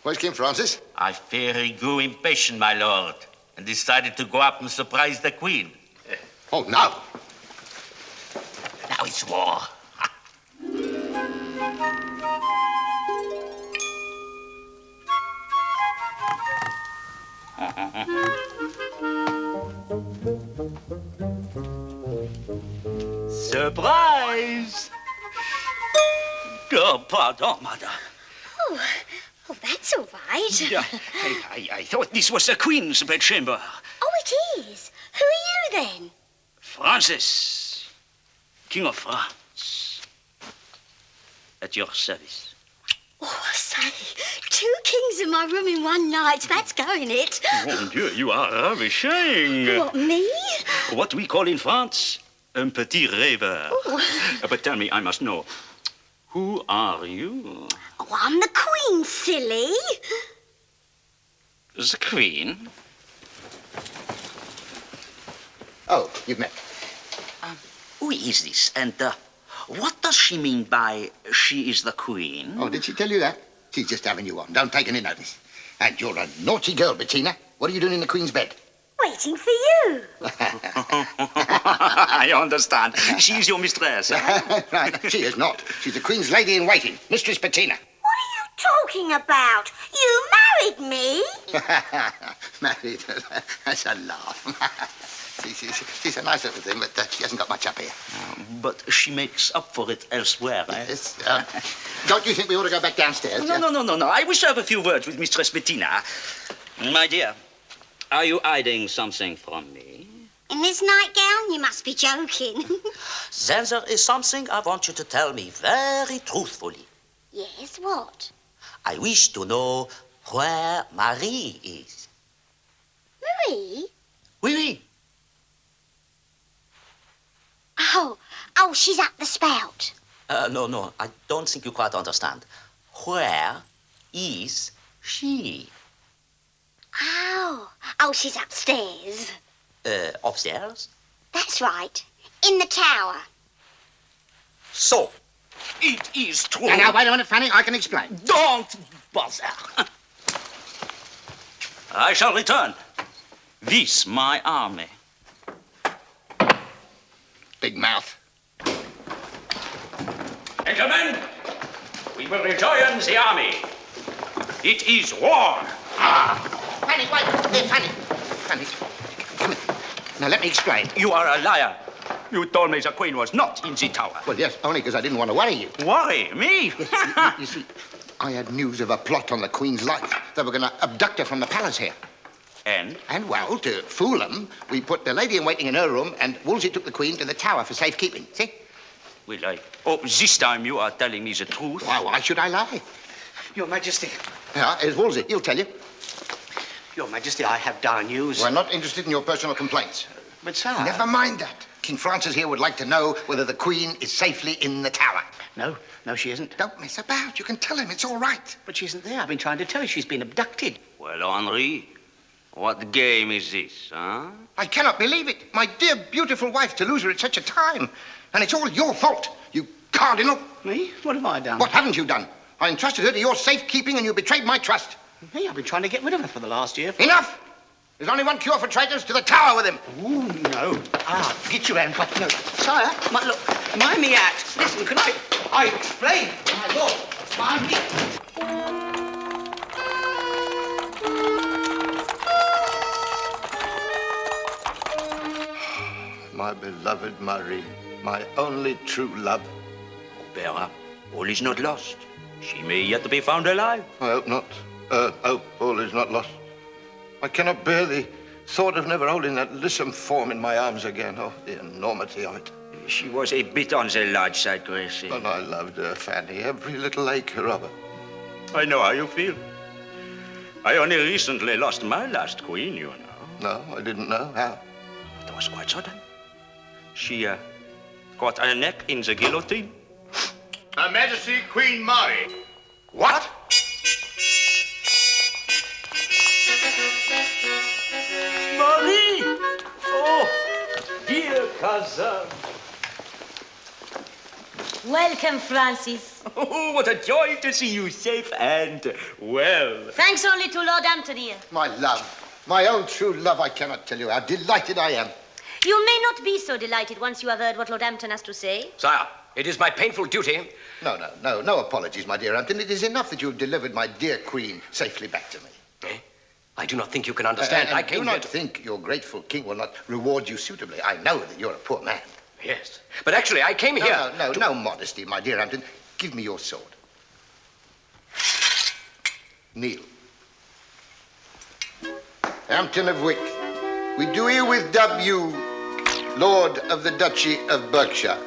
[SPEAKER 1] Where's King Francis?
[SPEAKER 12] I fear he grew impatient, my lord, and decided to go up and surprise the Queen.
[SPEAKER 1] Oh, no.
[SPEAKER 12] Now it's war.
[SPEAKER 5] Surprise! Oh, pardon, madame.
[SPEAKER 20] Oh, that's all right.
[SPEAKER 5] I thought this was the Queen's bedchamber.
[SPEAKER 20] Oh, it is. Who are you then?
[SPEAKER 5] Francis, King of France. At your service.
[SPEAKER 20] Oh, say, 2 kings in my room in one night. That's going it.
[SPEAKER 5] Mon Dieu, you are ravishing.
[SPEAKER 20] What, me?
[SPEAKER 5] What we call in France, un petit rêveur. But tell me, I must know, who are you?
[SPEAKER 20] Oh, I'm the Queen, silly.
[SPEAKER 5] The Queen?
[SPEAKER 1] Oh, you've met.
[SPEAKER 5] Who is this? And what does she mean by she is the Queen?
[SPEAKER 1] Oh, did she tell you that? She's just having you on. Don't take any notice. And you're a naughty girl, Bettina. What are you doing in the Queen's bed?
[SPEAKER 20] Waiting for you.
[SPEAKER 5] I understand. She is your mistress.
[SPEAKER 1] Right, she is not. She's the Queen's lady in waiting, Mistress Bettina.
[SPEAKER 20] What are you talking about? You married me.
[SPEAKER 1] Married? That's a laugh. She's a nice little thing, but she hasn't got much up here.
[SPEAKER 5] But she makes up for it elsewhere, eh?
[SPEAKER 1] Yes. Don't you think we ought to go back downstairs?
[SPEAKER 5] No. I wish to have a few words with Mistress Bettina. My dear, are you hiding something from me?
[SPEAKER 20] In this nightgown? You must be joking.
[SPEAKER 12] Then there is something I want you to tell me very truthfully.
[SPEAKER 20] Yes, what?
[SPEAKER 12] I wish to know where Marie is.
[SPEAKER 20] Marie?
[SPEAKER 12] Oui.
[SPEAKER 20] Oh, she's up the spout.
[SPEAKER 12] No, I don't think you quite understand. Where is she?
[SPEAKER 20] Oh, she's upstairs.
[SPEAKER 12] Upstairs?
[SPEAKER 20] That's right. In the tower.
[SPEAKER 5] So, it is true.
[SPEAKER 1] Now, wait a minute, Fanny. I can explain.
[SPEAKER 5] Don't bother. I shall return. This, my army.
[SPEAKER 1] Big mouth.
[SPEAKER 5] Gentlemen, we will rejoin the army. It is war.
[SPEAKER 1] Fanny, wait. There, Fanny. Fanny, come here. Now, let me explain.
[SPEAKER 5] You are a liar. You told me the Queen was not in the tower.
[SPEAKER 1] Well, yes, only because I didn't want to worry you.
[SPEAKER 5] Worry? Me?
[SPEAKER 1] You see, I had news of a plot on the Queen's life. They were going to abduct her from the palace here.
[SPEAKER 5] And?
[SPEAKER 1] And, well, to fool them, we put the lady-in-waiting in her room, and Wolsey took the Queen to the tower for safekeeping. See?
[SPEAKER 5] Will I? Oh, this time you are telling me the truth.
[SPEAKER 1] Why should I lie?
[SPEAKER 3] Your Majesty.
[SPEAKER 1] Yeah, here's Wolsey. He'll tell you.
[SPEAKER 3] Your Majesty, I have dire news.
[SPEAKER 1] We're not interested in your personal complaints.
[SPEAKER 3] But, sir...
[SPEAKER 1] Never mind that. King Francis here would like to know whether the Queen is safely in the tower.
[SPEAKER 3] No, she isn't.
[SPEAKER 1] Don't mess about. You can tell him. It's all right.
[SPEAKER 3] But she isn't there. I've been trying to tell you she's been abducted.
[SPEAKER 5] Well, Henri, what game is this, huh?
[SPEAKER 1] I cannot believe it. My dear, beautiful wife, to lose her at such a time. And it's all your fault, you cardinal.
[SPEAKER 3] Me? What have I done?
[SPEAKER 1] What haven't you done? I entrusted her to your safekeeping and you betrayed my trust.
[SPEAKER 3] Me? I've been trying to get rid of her for the last year.
[SPEAKER 1] Enough! There's only one cure for traitors. To the tower with him.
[SPEAKER 3] Ooh, no. Get your hand off. No. Sire, look, mind me out. Listen, can I explain? My lord, mind me.
[SPEAKER 1] My beloved Marie, my only true love.
[SPEAKER 5] Opera, all is not lost. She may yet be found alive.
[SPEAKER 1] I hope not. Hope all is not lost. I cannot bear the thought of never holding that lissom form in my arms again. Oh, the enormity of it.
[SPEAKER 5] She was a bit on the large side, Gracie.
[SPEAKER 1] And I loved her, Fanny, every little acre of her.
[SPEAKER 5] I know how you feel. I only recently lost my last queen, you know.
[SPEAKER 1] No, I didn't know. How?
[SPEAKER 5] It was quite sudden. She caught her neck in the guillotine.
[SPEAKER 2] Her Majesty Queen Marie.
[SPEAKER 1] What?
[SPEAKER 5] Marie! Oh, dear cousin.
[SPEAKER 6] Welcome, Francis.
[SPEAKER 5] Oh, what a joy to see you safe and well.
[SPEAKER 6] Thanks only to Lord Hampton here.
[SPEAKER 1] My love, my own true love, I cannot tell you how delighted I am.
[SPEAKER 6] You may not be so delighted once you have heard what Lord Hampton has to say.
[SPEAKER 13] Sire, it is my painful duty.
[SPEAKER 1] No apologies, my dear Hampton. It is enough that you have delivered my dear Queen safely back to me.
[SPEAKER 13] Eh? I do not think you can understand.
[SPEAKER 1] I do not think your grateful king will not reward you suitably. I know that you're a poor man.
[SPEAKER 13] Yes, but actually I came here...
[SPEAKER 1] No modesty, my dear Hampton. Give me your sword. Kneel. Hampton of Wick, we do herewith dub you Lord of the Duchy of Berkshire.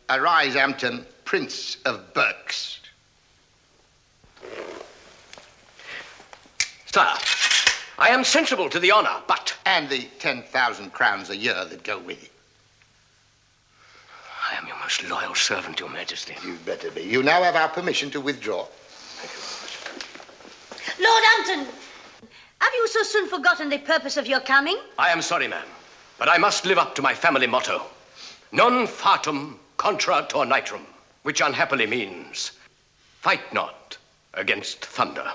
[SPEAKER 1] Arise, Hampton, Prince of Berks.
[SPEAKER 13] Sire, I am sensible to the honor, but...
[SPEAKER 1] And the 10,000 crowns a year that go with it.
[SPEAKER 13] I am your most loyal servant, Your Majesty.
[SPEAKER 1] You'd better be. You now have our permission to withdraw.
[SPEAKER 6] Lord Hampton, have you so soon forgotten the purpose of your coming?
[SPEAKER 13] I am sorry, ma'am, but I must live up to my family motto. Non fatum contra tornitrum, which unhappily means, fight not against thunder.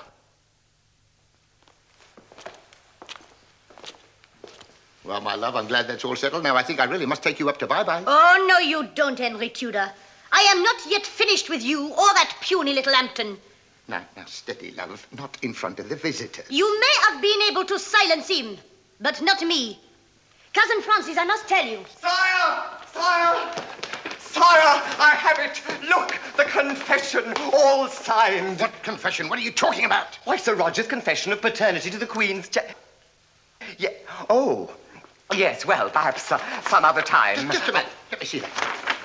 [SPEAKER 1] Well, my love, I'm glad that's all settled. Now, I think I really must take you up to bye-bye.
[SPEAKER 6] Oh, no, you don't, Henry Tudor. I am not yet finished with you or that puny little Hampton.
[SPEAKER 1] Now, steady, love. Not in front of the visitors.
[SPEAKER 6] You may have been able to silence him, but not me. Cousin Francis, I must tell you.
[SPEAKER 2] Sire! Sire! Sire, I have it. Look, the confession, all signed.
[SPEAKER 1] What confession? What are you talking about?
[SPEAKER 2] Why, Sir Roger's confession of paternity to the Queen's Yeah. Oh. Yes, well, perhaps some other time.
[SPEAKER 1] Just a minute. Let me see that.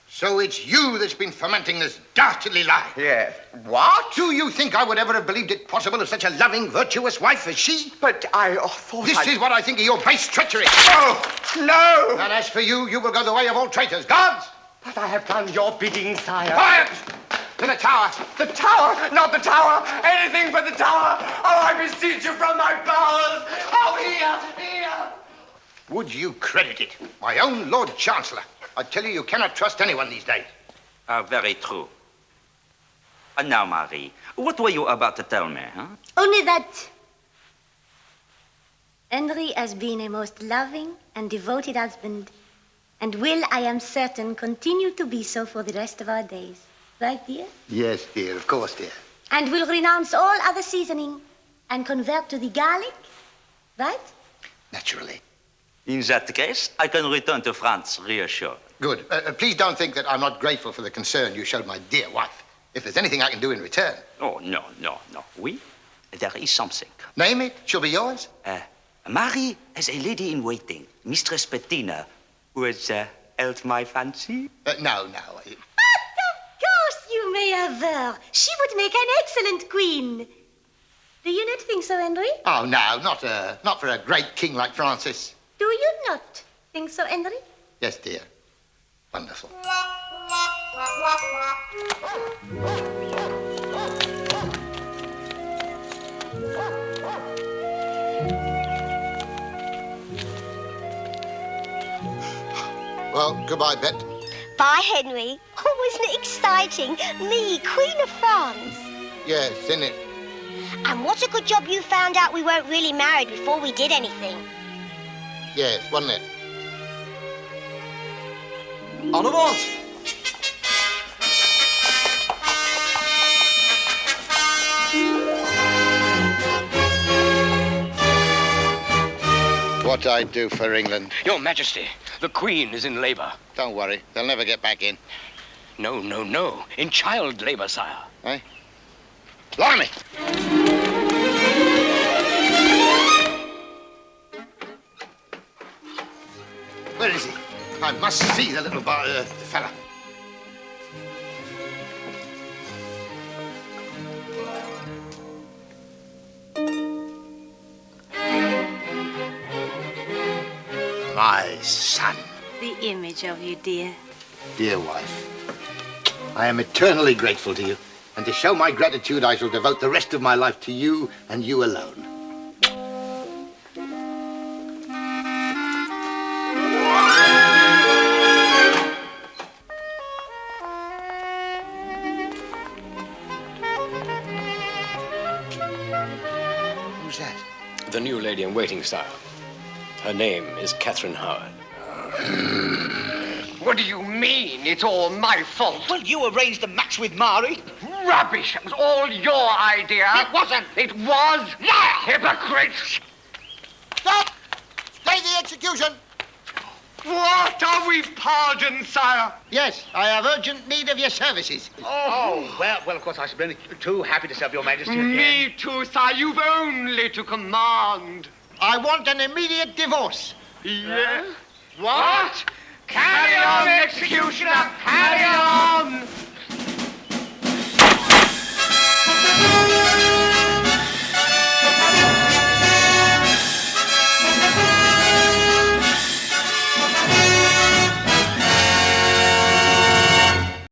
[SPEAKER 1] So it's you that's been fomenting this dastardly lie?
[SPEAKER 2] Yes. What?
[SPEAKER 1] Do you think I would ever have believed it possible of such a loving, virtuous wife as she?
[SPEAKER 2] But I thought
[SPEAKER 1] This is what I think of your base treachery.
[SPEAKER 2] Oh, no!
[SPEAKER 1] And as for you, you will go the way of all traitors. Guards!
[SPEAKER 2] But I have done your bidding, sire.
[SPEAKER 1] Quiet! To the tower.
[SPEAKER 2] The tower! Not the tower! Anything but the tower! Oh, I beseech you from my bowels! Oh, here!
[SPEAKER 1] Would you credit it? My own Lord Chancellor. I tell you cannot trust anyone these days.
[SPEAKER 5] Very true. And now, Marie, what were you about to tell me, huh?
[SPEAKER 20] Only that Henry has been a most loving and devoted husband, and will, I am certain, continue to be so for the rest of our days. Right, dear?
[SPEAKER 1] Yes, dear, of course, dear.
[SPEAKER 20] And will renounce all other seasoning and convert to the garlic, right?
[SPEAKER 1] Naturally.
[SPEAKER 5] In that case, I can return to France reassured.
[SPEAKER 1] Good. Please don't think that I'm not grateful for the concern you showed my dear wife. If there's anything I can do in return.
[SPEAKER 5] Oh, no. Oui, there is something.
[SPEAKER 1] Name it. She'll be yours.
[SPEAKER 5] Marie has a lady in waiting, Mistress Bettina, who has held my fancy.
[SPEAKER 1] No.
[SPEAKER 20] But of course you may have her. She would make an excellent queen. Do you not think so, Henry?
[SPEAKER 1] Oh, no, not for a great king like Francis.
[SPEAKER 20] Do you not think so, Henry?
[SPEAKER 1] Yes, dear. Wonderful. Well, goodbye, Bet.
[SPEAKER 20] Bye, Henry. Oh, wasn't it exciting? Me, Queen of France.
[SPEAKER 1] Yes, isn't it?
[SPEAKER 20] And what a good job you found out we weren't really married before we did anything.
[SPEAKER 1] Yes, wasn't it?
[SPEAKER 16] En avant!
[SPEAKER 1] What I'd do for England.
[SPEAKER 13] Your Majesty, the Queen is in labor.
[SPEAKER 1] Don't worry, they'll never get back in.
[SPEAKER 13] No. In child labor, sire.
[SPEAKER 1] Eh? Blimey! Where is he? I must see the little fella. My son.
[SPEAKER 8] The image of you, dear.
[SPEAKER 1] Dear wife, I am eternally grateful to you, and to show my gratitude, I shall devote the rest of my life to you and you alone. Who's that?
[SPEAKER 13] The new lady in waiting, sire. Her name is Catherine Howard.
[SPEAKER 2] What do you mean? It's all my fault.
[SPEAKER 3] Well, you arranged the match with Marie.
[SPEAKER 2] Rubbish! It was all your idea.
[SPEAKER 1] It wasn't.
[SPEAKER 2] It was.
[SPEAKER 1] Liar!
[SPEAKER 2] Hypocrite!
[SPEAKER 1] Stop! Stay the execution!
[SPEAKER 2] What? Are we pardoned, sire?
[SPEAKER 1] Yes, I have urgent need of your services.
[SPEAKER 3] Oh, well, of course, I should be too happy to serve your Majesty again.
[SPEAKER 2] Me too, sire. You've only to command.
[SPEAKER 1] I want an immediate divorce.
[SPEAKER 2] Yes? What? Carry on, executioner! Carry on!